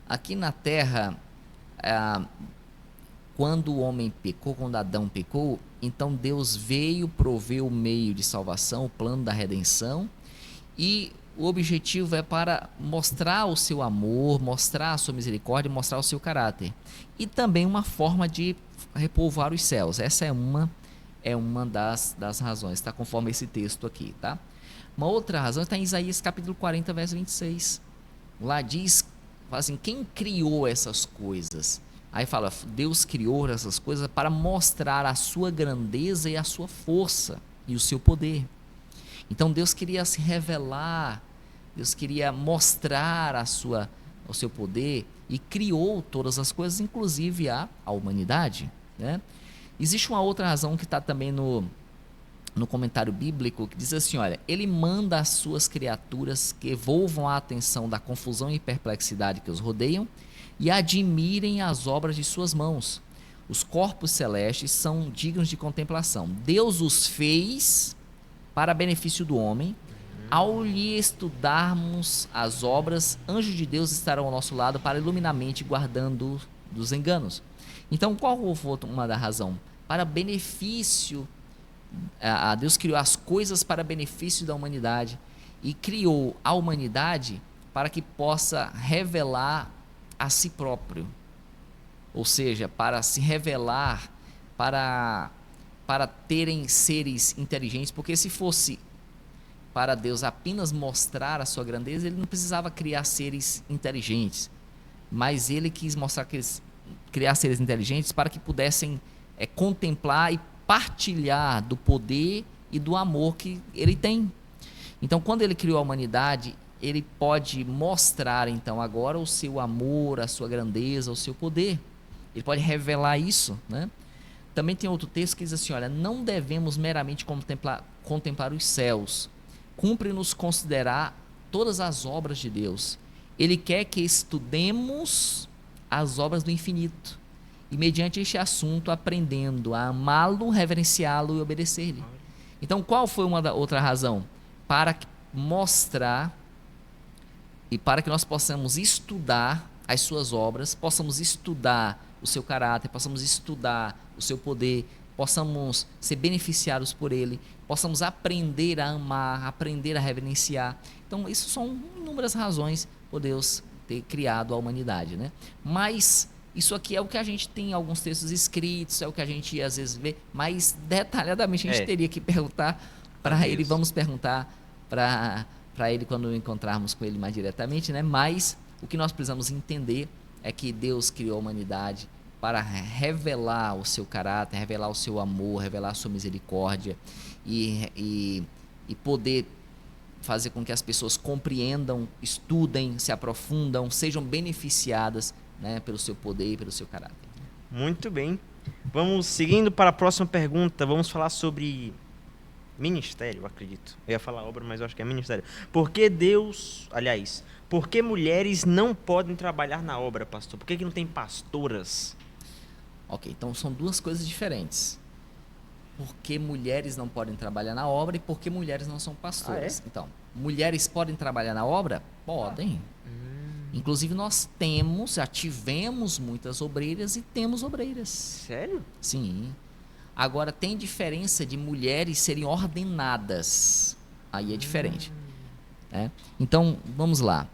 aqui na Terra... quando o homem pecou, quando Adão pecou, então Deus veio prover o meio de salvação, o plano da redenção, e o objetivo é para mostrar o seu amor, mostrar a sua misericórdia, mostrar o seu caráter. E também uma forma de repovoar os céus. Essa é uma das razões, está conforme esse texto aqui, tá? Uma outra razão está em Isaías capítulo 40, verso 26. Lá diz, assim, quem criou essas coisas? Aí fala, Deus criou essas coisas para mostrar a sua grandeza e a sua força e o seu poder. Então Deus queria se revelar, Deus queria mostrar o seu poder e criou todas as coisas, inclusive a humanidade, né? Existe uma outra razão que está também no comentário bíblico, que diz assim, olha, ele manda as suas criaturas que envolvam a atenção da confusão e perplexidade que os rodeiam e admirem as obras de suas mãos. Os corpos celestes são dignos de contemplação. Deus os fez para benefício do homem. Ao lhe estudarmos as obras, anjos de Deus estarão ao nosso lado para iluminar a mente, guardando dos enganos. Então, qual foi uma da razão? Para benefício, Deus criou as coisas para benefício da humanidade e criou a humanidade para que possa revelar a si próprio, ou seja, para se revelar, para terem seres inteligentes, porque se fosse para Deus apenas mostrar a sua grandeza, ele não precisava criar seres inteligentes, mas ele quis criar seres inteligentes para que pudessem contemplar e partilhar do poder e do amor que ele tem. Então, quando ele criou a humanidade, ele pode mostrar, então, agora o seu amor, a sua grandeza, o seu poder. Ele pode revelar isso, né? Também tem outro texto que diz assim, olha, não devemos meramente contemplar os céus. Cumpre-nos considerar todas as obras de Deus. Ele quer que estudemos as obras do infinito. E mediante este assunto, aprendendo a amá-lo, reverenciá-lo e obedecer-lhe. Então, qual foi outra razão? Para mostrar e para que nós possamos estudar as suas obras, possamos estudar o seu caráter, possamos estudar o seu poder, possamos ser beneficiados por ele, possamos aprender a amar, aprender a reverenciar. Então, isso são inúmeras razões por Deus ter criado a humanidade, né? Mas isso aqui é o que a gente tem em alguns textos escritos, é o que a gente às vezes vê, mas detalhadamente a gente teria que perguntar para ele, vamos perguntar para ele quando encontrarmos com ele mais diretamente, né? Mas o que nós precisamos entender é que Deus criou a humanidade para revelar o seu caráter, revelar o seu amor, revelar a sua misericórdia e poder fazer com que as pessoas compreendam, estudem, se aprofundam, sejam beneficiadas, né, pelo seu poder e pelo seu caráter. Muito bem. Vamos seguindo para a próxima pergunta. Vamos falar sobre ministério, eu acredito. Eu ia falar obra, mas eu acho que é ministério. Por que por que mulheres não podem trabalhar na obra, pastor? Por que não tem pastoras? Ok, então são duas coisas diferentes. Por que mulheres não podem trabalhar na obra e por que mulheres não são pastoras? Então, mulheres podem trabalhar na obra? Podem. Inclusive nós já tivemos muitas obreiras e temos obreiras. Sério? Sim. Agora tem diferença de mulheres serem ordenadas. Aí é diferente. Né? Então, vamos lá.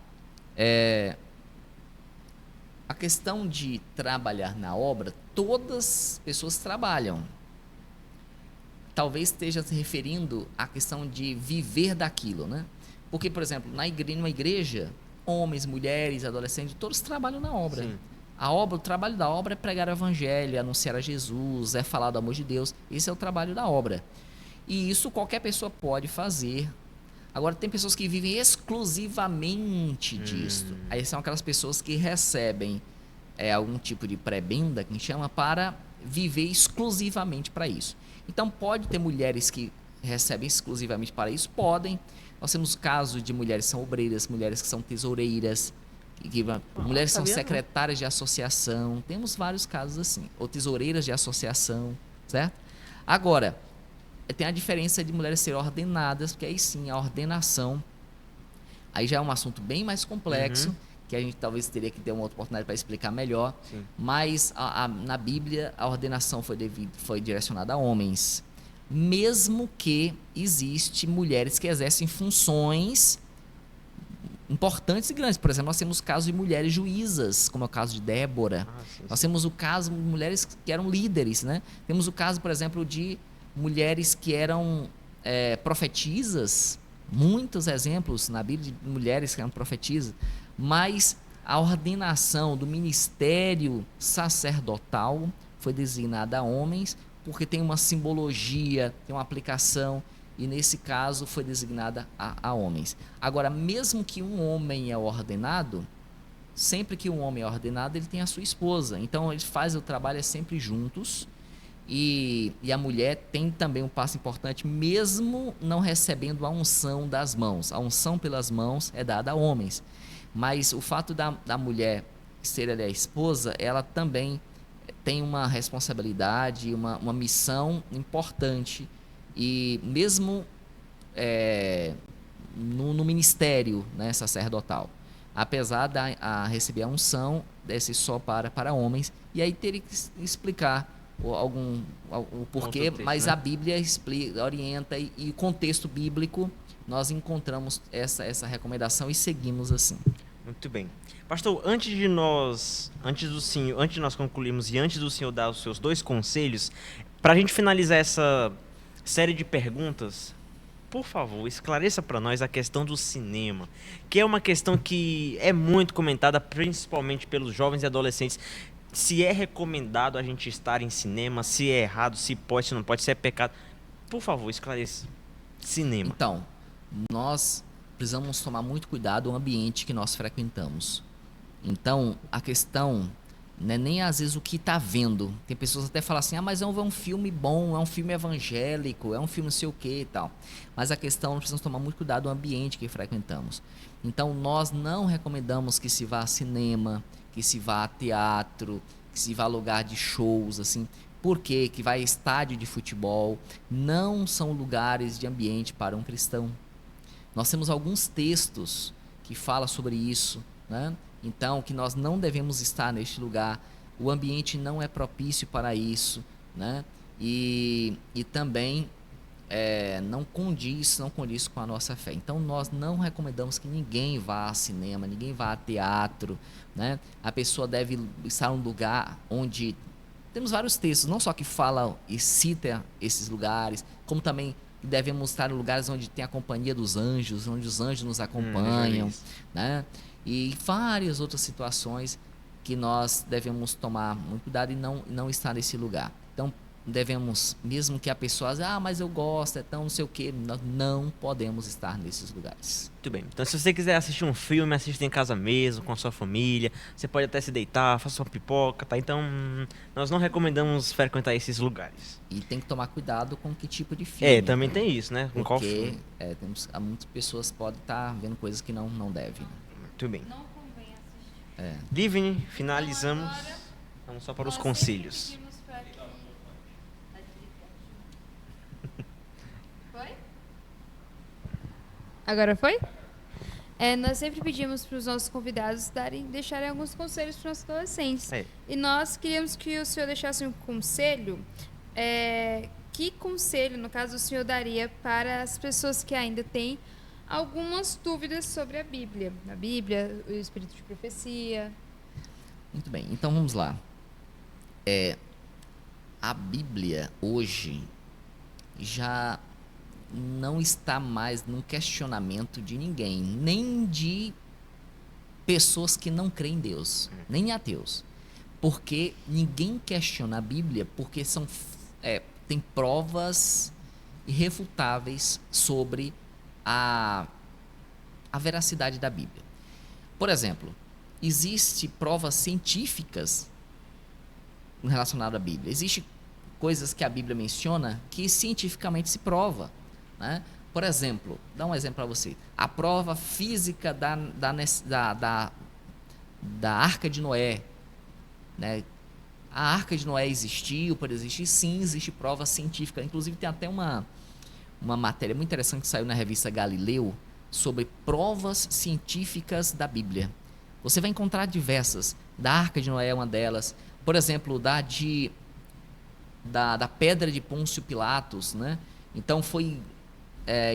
A questão de trabalhar na obra, todas as pessoas trabalham. Talvez esteja se referindo à questão de viver daquilo, né? Porque, por exemplo, numa igreja, homens, mulheres, adolescentes, todos trabalham na obra. Sim. O trabalho da obra é pregar o evangelho, é anunciar a Jesus, é falar do amor de Deus. Esse é o trabalho da obra. E isso qualquer pessoa pode fazer. Agora, tem pessoas que vivem exclusivamente disso. Aí são aquelas pessoas que recebem algum tipo de prebenda, que a gente chama, para viver exclusivamente para isso. Então, pode ter mulheres que recebem exclusivamente para isso? Podem. Nós temos casos de mulheres que são obreiras, mulheres que são tesoureiras, mulheres que são secretárias de associação. Temos vários casos assim. Ou tesoureiras de associação, certo? Agora, tem a diferença de mulheres serem ordenadas, porque aí sim, a ordenação, aí já é um assunto bem mais complexo, que a gente talvez teria que ter uma outra oportunidade para explicar melhor. Sim. Mas na Bíblia, a ordenação foi direcionada a homens. Mesmo que existe mulheres que exercem funções importantes e grandes. Por exemplo, nós temos casos de mulheres juízas, como é o caso de Débora. Nós temos o caso de mulheres que eram líderes, né? Temos o caso, por exemplo, de mulheres que eram profetisas. Muitos exemplos na Bíblia de mulheres que eram profetisas. Mas a ordenação do ministério sacerdotal foi designada a homens, porque tem uma simbologia, tem uma aplicação, e nesse caso foi designada a homens. Agora, mesmo que um homem é ordenado, sempre que um homem é ordenado, ele tem a sua esposa. Então, eles fazem o trabalho sempre juntos, e a mulher tem também um passo importante, mesmo não recebendo a unção das mãos. A unção pelas mãos é dada a homens. Mas o fato da mulher ser a esposa, ela também tem uma responsabilidade, uma missão importante. E mesmo no ministério, né, sacerdotal, apesar de receber a unção, desce só para homens. E aí teria que explicar o porquê, mas né? A Bíblia orienta e o contexto bíblico, nós encontramos essa recomendação e seguimos assim. Muito bem. Pastor, antes de nós concluirmos e antes do senhor dar os seus 2 conselhos, para a gente finalizar essa série de perguntas, por favor, esclareça para nós a questão do cinema, que é uma questão que é muito comentada, principalmente pelos jovens e adolescentes. Se é recomendado a gente estar em cinema, se é errado, se pode, se não pode, se é pecado. Por favor, esclareça. Cinema. Então, nós precisamos tomar muito cuidado com o ambiente que nós frequentamos. Então, a questão não é nem às vezes o que está vendo. Tem pessoas até falam assim, mas é um filme bom, é um filme evangélico, é um filme não sei o que e tal. Mas a questão, nós precisamos tomar muito cuidado com o ambiente que frequentamos. Então, nós não recomendamos que se vá a cinema, que se vá a teatro, que se vá a lugar de shows, assim. Por quê? Que vai a estádio de futebol. Não são lugares de ambiente para um cristão. Nós temos alguns textos que falam sobre isso, né? Então, que nós não devemos estar neste lugar, o ambiente não é propício para isso, né? E também não condiz com a nossa fé. Então, nós não recomendamos que ninguém vá a cinema, ninguém vá a teatro, né? A pessoa deve estar em um lugar onde... Temos vários textos, não só que falam e citam esses lugares, como também devemos estar em lugares onde tem a companhia dos anjos, onde os anjos nos acompanham, né? E várias outras situações que nós devemos tomar muito cuidado e não estar nesse lugar. Então, devemos, mesmo que a pessoa diga, mas eu gosto, é tão não sei o quê, nós não podemos estar nesses lugares. Muito bem. Então, se você quiser assistir um filme, assista em casa mesmo, com a sua família. Você pode até se deitar, faça uma pipoca, tá? Então, nós não recomendamos frequentar esses lugares. E tem que tomar cuidado com que tipo de filme. Também tem isso, né? Com qual porque filme? Muitas pessoas podem estar vendo coisas que não devem. Muito bem. Não convém assistir. Livni, finalizamos. Então, agora, Vamos só para os nós conselhos. sempre pedimos pra que- Foi? Agora foi? Nós sempre pedimos para os nossos convidados deixarem alguns conselhos para os nossos adolescentes. E nós queríamos que o senhor deixasse um conselho. Que conselho, no caso, o senhor daria para as pessoas que ainda têm algumas dúvidas sobre a Bíblia, o espírito de profecia? Muito bem, então vamos lá. A Bíblia hoje já não está mais num questionamento de ninguém, nem de pessoas que não creem em Deus, nem ateus. Porque ninguém questiona a Bíblia, porque tem provas irrefutáveis sobre a veracidade da Bíblia. Por exemplo, existem provas científicas relacionadas à Bíblia. Existem coisas que a Bíblia menciona que cientificamente se prova, né? Por exemplo, dá um exemplo para você. A prova física da Arca de Noé, né? A Arca de Noé existiu, pode existir? Sim, existe prova científica. Inclusive tem até uma matéria muito interessante que saiu na revista Galileu sobre provas científicas da Bíblia. Você vai encontrar diversas. Da Arca de Noé é uma delas. Por exemplo, da pedra de Pôncio Pilatos, né? Então foi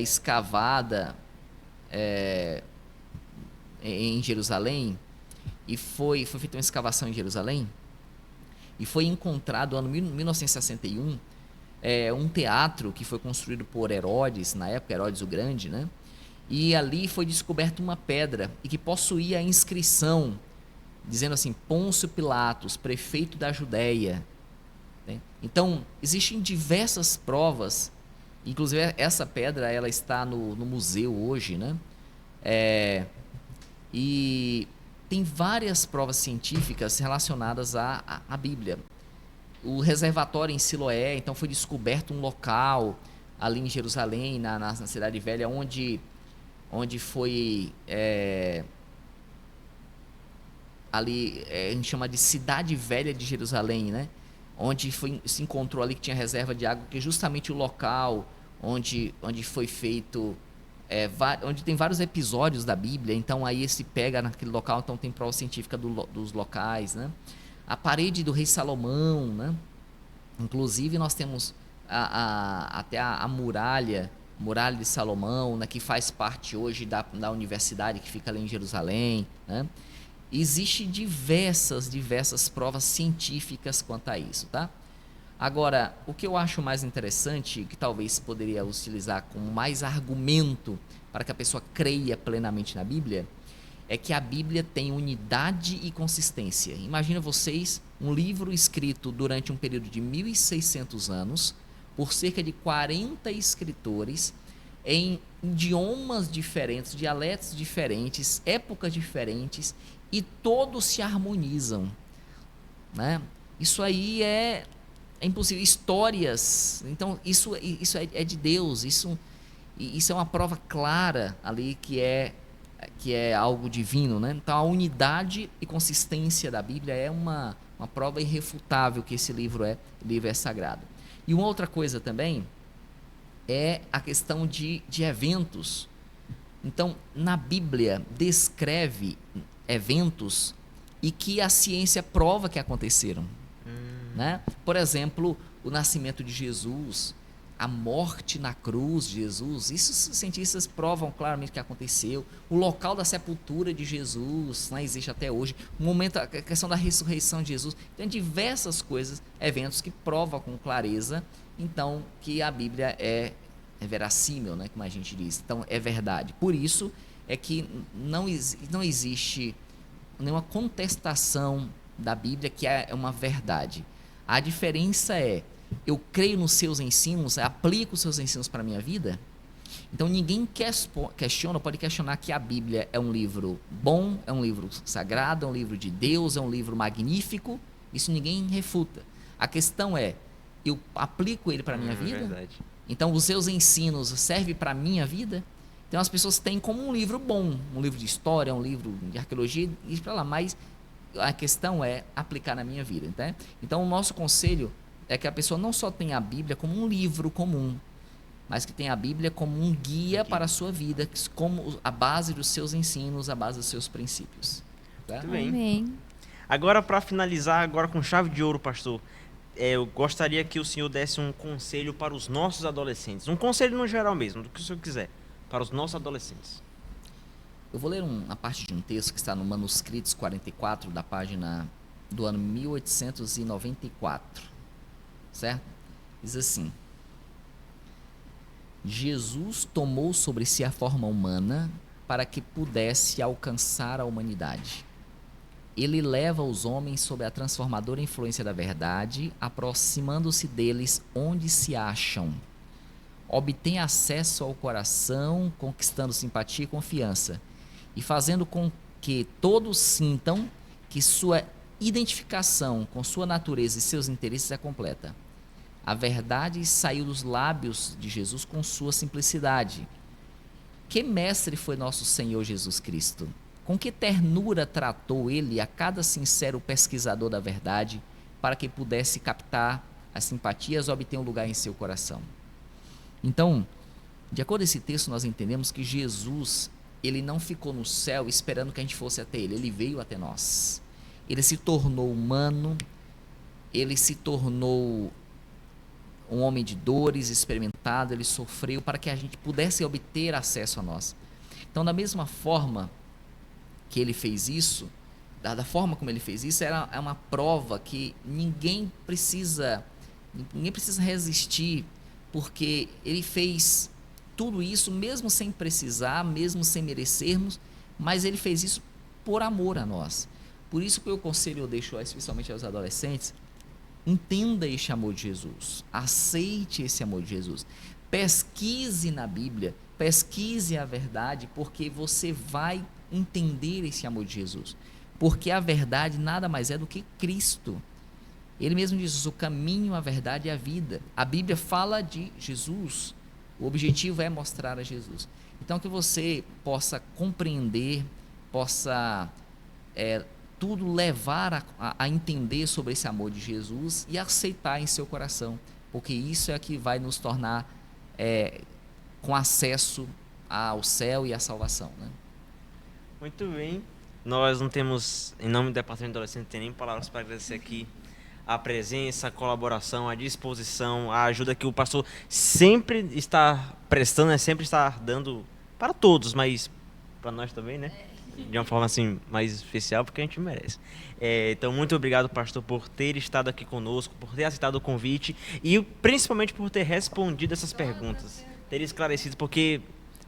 escavada em Jerusalém e foi feita uma escavação em Jerusalém e foi encontrado no ano 1961 um teatro que foi construído por Herodes, na época Herodes o Grande, né? E ali foi descoberta uma pedra e que possuía a inscrição dizendo assim, Pôncio Pilatos, prefeito da Judéia, né? Então, existem diversas provas, inclusive essa pedra ela está no museu hoje, né? E tem várias provas científicas relacionadas à Bíblia. O reservatório em Siloé, então foi descoberto um local ali em Jerusalém, na Cidade Velha, onde foi ali, a gente chama de Cidade Velha de Jerusalém, né? Onde se encontrou ali que tinha reserva de água, que é justamente o local onde foi feito, onde tem vários episódios da Bíblia, então aí se pega naquele local, então tem prova científica dos locais, né? A parede do rei Salomão, né? Inclusive nós temos até a muralha de Salomão, né? Que faz parte hoje da universidade que fica ali em Jerusalém, né? Existem diversas provas científicas quanto a isso, tá? Agora, o que eu acho mais interessante, que talvez poderia utilizar como mais argumento para que a pessoa creia plenamente na Bíblia, é que a Bíblia tem unidade e consistência. Imagina vocês um livro escrito durante um período de 1.600 anos, por cerca de 40 escritores, em idiomas diferentes, dialetos diferentes, épocas diferentes, e todos se harmonizam, né? Isso aí é impossível. Histórias, então isso é de Deus, isso é uma prova clara ali que é algo divino, né? Então a unidade e consistência da Bíblia é uma prova irrefutável que esse livro é sagrado. E uma outra coisa também é a questão de eventos. Então, na Bíblia, descreve eventos e que a ciência prova que aconteceram. Né? Por exemplo, o nascimento de Jesus, a morte na cruz de Jesus, isso os cientistas provam claramente que aconteceu. O local da sepultura de Jesus, né, existe até hoje. O momento, a questão da ressurreição de Jesus. Tem diversas coisas, eventos que provam com clareza, então, que a Bíblia é verossímil, né, como a gente diz. Então, é verdade. Por isso é que não existe nenhuma contestação da Bíblia que é uma verdade. A diferença é, eu creio nos seus ensinos, aplico os seus ensinos para a minha vida. Então ninguém pode questionar que a Bíblia é um livro bom, é um livro sagrado, é um livro de Deus, é um livro magnífico. Isso ninguém refuta. A questão é, eu aplico ele para a minha vida? Verdade. Então os seus ensinos servem para a minha vida? Então as pessoas têm como um livro bom, um livro de história, um livro de arqueologia, e para lá, mas a questão é aplicar na minha vida, né? Então o nosso conselho é que a pessoa não só tenha a Bíblia como um livro comum, mas que tenha a Bíblia como um guia para a sua vida, como a base dos seus ensinos, a base dos seus princípios. Tá? Muito bem. Amém. Agora, para finalizar, agora com chave de ouro, pastor, eu gostaria que o senhor desse um conselho para os nossos adolescentes. Um conselho no geral mesmo, do que o senhor quiser, para os nossos adolescentes. Eu vou ler uma parte de um texto que está no Manuscritos 44, da página do ano 1894, certo? Diz assim: Jesus tomou sobre si a forma humana para que pudesse alcançar a humanidade. Ele leva os homens sob a transformadora influência da verdade, aproximando-se deles onde se acham. Obtém acesso ao coração, conquistando simpatia e confiança, e fazendo com que todos sintam que sua identificação com sua natureza e seus interesses é completa. A verdade saiu dos lábios de Jesus com sua simplicidade. Que mestre foi nosso Senhor Jesus Cristo? Com que ternura tratou ele a cada sincero pesquisador da verdade para que pudesse captar as simpatias e obter um lugar em seu coração? Então, de acordo com esse texto, nós entendemos que Jesus, ele não ficou no céu esperando que a gente fosse até ele veio até nós. Ele se tornou humano, ele se tornou um homem de dores, experimentado, ele sofreu para que a gente pudesse obter acesso a nós. Então, da mesma forma que ele fez isso, da forma como ele fez isso, é uma prova que ninguém precisa resistir, porque ele fez tudo isso mesmo sem precisar, mesmo sem merecermos, mas ele fez isso por amor a nós. Por isso que o conselho eu deixo especialmente aos adolescentes: entenda este amor de Jesus, aceite esse amor de Jesus, pesquise na Bíblia, pesquise a verdade, porque você vai entender esse amor de Jesus, porque a verdade nada mais é do que Cristo. Ele mesmo diz: o caminho, a verdade e a vida. A Bíblia fala de Jesus, o objetivo é mostrar a Jesus. Então que você possa compreender, possa tudo levar a entender sobre esse amor de Jesus e aceitar em seu coração, porque isso é que vai nos tornar com acesso ao céu e à salvação, né? Muito bem. Nós não temos, em nome do Departamento de Adolescente, não tem nem palavras para agradecer aqui a presença, a colaboração, a disposição, a ajuda que o pastor sempre está prestando, sempre está dando para todos, mas para nós também, né? De uma forma assim mais especial, porque a gente merece. Então, muito obrigado, pastor, por ter estado aqui conosco, por ter aceitado o convite e principalmente por ter respondido essas perguntas, ter esclarecido, porque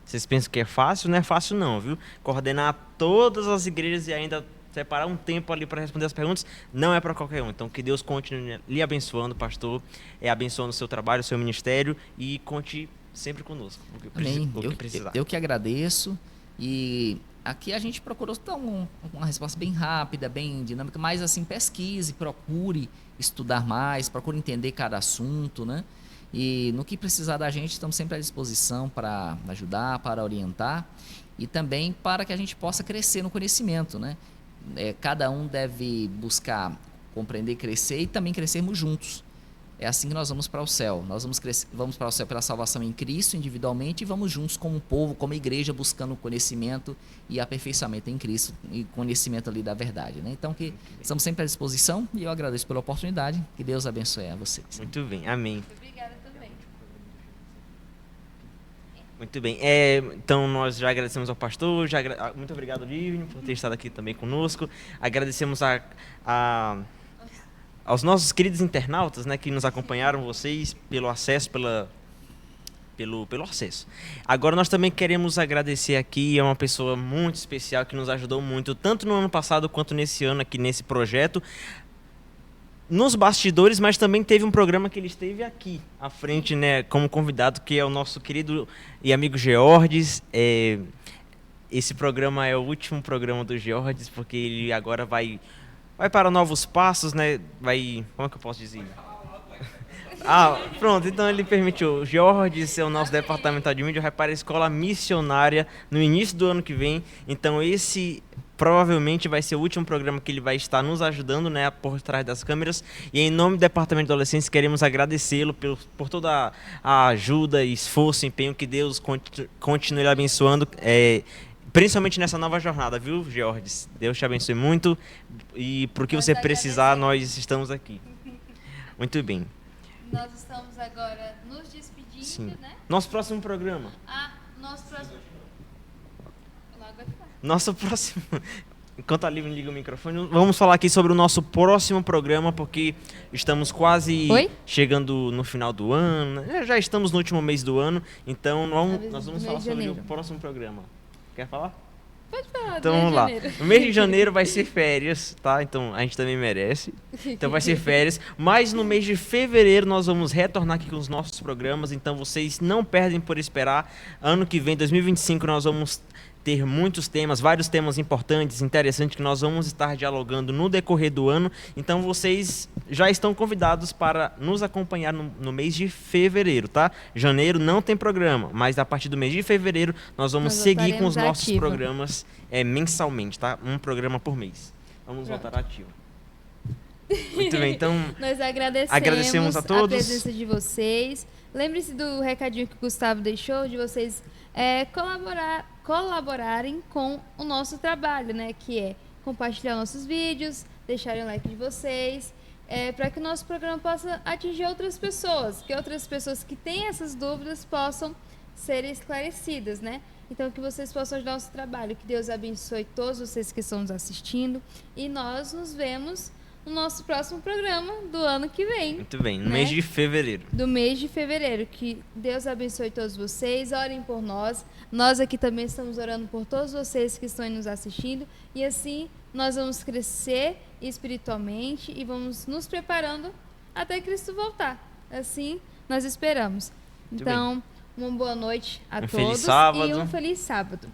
vocês pensam que é fácil? Não é fácil não, viu? Coordenar todas as igrejas e ainda separar um tempo ali para responder as perguntas não é para qualquer um. Então, que Deus continue lhe abençoando, pastor, abençoando o seu trabalho, o seu ministério, e conte sempre conosco, Amém. o que precisar. Eu que agradeço. E aqui a gente procurou dar uma resposta bem rápida, bem dinâmica, mas assim, pesquise, procure estudar mais, procure entender cada assunto, né? E no que precisar da gente, estamos sempre à disposição para ajudar, para orientar e também para que a gente possa crescer no conhecimento, né? Cada um deve buscar compreender, crescer e também crescermos juntos. É assim que nós vamos para o céu. Nós vamos para o céu pela salvação em Cristo, individualmente, e vamos juntos como povo, como igreja, buscando conhecimento e aperfeiçoamento em Cristo, e conhecimento ali da verdade, né? Então, que estamos sempre à disposição, e eu agradeço pela oportunidade. Que Deus abençoe a vocês. Muito bem, amém. Obrigada também. Muito bem. Então, nós já agradecemos ao pastor, muito obrigado, Livni, por ter estado aqui também conosco. Agradecemos aos nossos queridos internautas, né, que nos acompanharam, vocês, pelo acesso, pelo acesso. Agora nós também queremos agradecer aqui a uma pessoa muito especial que nos ajudou muito, tanto no ano passado quanto nesse ano aqui nesse projeto, nos bastidores, mas também teve um programa que ele esteve aqui à frente, né, como convidado, que é o nosso querido e amigo Georges. Esse programa é o último programa do Georges, porque ele agora vai para novos passos, né? Como é que eu posso dizer? Pronto, então ele permitiu. O Jorge, o nosso departamento de mídia, vai para a escola missionária no início do ano que vem. Então esse provavelmente vai ser o último programa que ele vai estar nos ajudando, né, por trás das câmeras. E em nome do Departamento de Adolescência, queremos agradecê-lo por toda a ajuda, esforço, empenho, que Deus continue lhe abençoando. Principalmente nessa nova jornada, viu, Georges? Deus te abençoe muito e por que você precisar, nós estamos aqui. Muito bem. Nós estamos agora nos despedindo, Sim. né? Nosso próximo programa. Nosso próximo... Enquanto a Lívia liga o microfone, vamos falar aqui sobre o nosso próximo programa, porque estamos quase chegando no final do ano, né? Já estamos no último mês do ano, então nós vamos falar sobre o próximo programa. Quer falar? Pode falar. Então vamos lá. No mês de janeiro vai ser férias, tá? Então a gente também merece. Então vai ser férias. Mas no mês de fevereiro nós vamos retornar aqui com os nossos programas. Então vocês não perdem por esperar. Ano que vem, 2025, nós vamos ter muitos temas, vários temas importantes, interessantes, que nós vamos estar dialogando no decorrer do ano. Então vocês já estão convidados para nos acompanhar no mês de fevereiro, tá? Janeiro não tem programa, mas a partir do mês de fevereiro nós vamos seguir com os nossos programas mensalmente, tá? Um programa por mês. Vamos voltar ativo. Muito bem, então... Nós agradecemos a todos a presença de vocês. Lembre-se do recadinho que o Gustavo deixou, de vocês colaborarem com o nosso trabalho, né? Que é compartilhar nossos vídeos, deixarem o like de vocês, para que o nosso programa possa atingir outras pessoas, que outras pessoas que têm essas dúvidas possam ser esclarecidas, né? Então, que vocês possam ajudar o nosso trabalho. Que Deus abençoe todos vocês que estão nos assistindo. E nós nos vemos no nosso próximo programa do ano que vem. Muito bem, no mês de fevereiro. Do mês de fevereiro. Que Deus abençoe todos vocês, orem por nós. Nós aqui também estamos orando por todos vocês que estão nos assistindo. E assim nós vamos crescer espiritualmente e vamos nos preparando até Cristo voltar. Assim nós esperamos. Então, uma boa noite a todos feliz sábado. E um feliz sábado.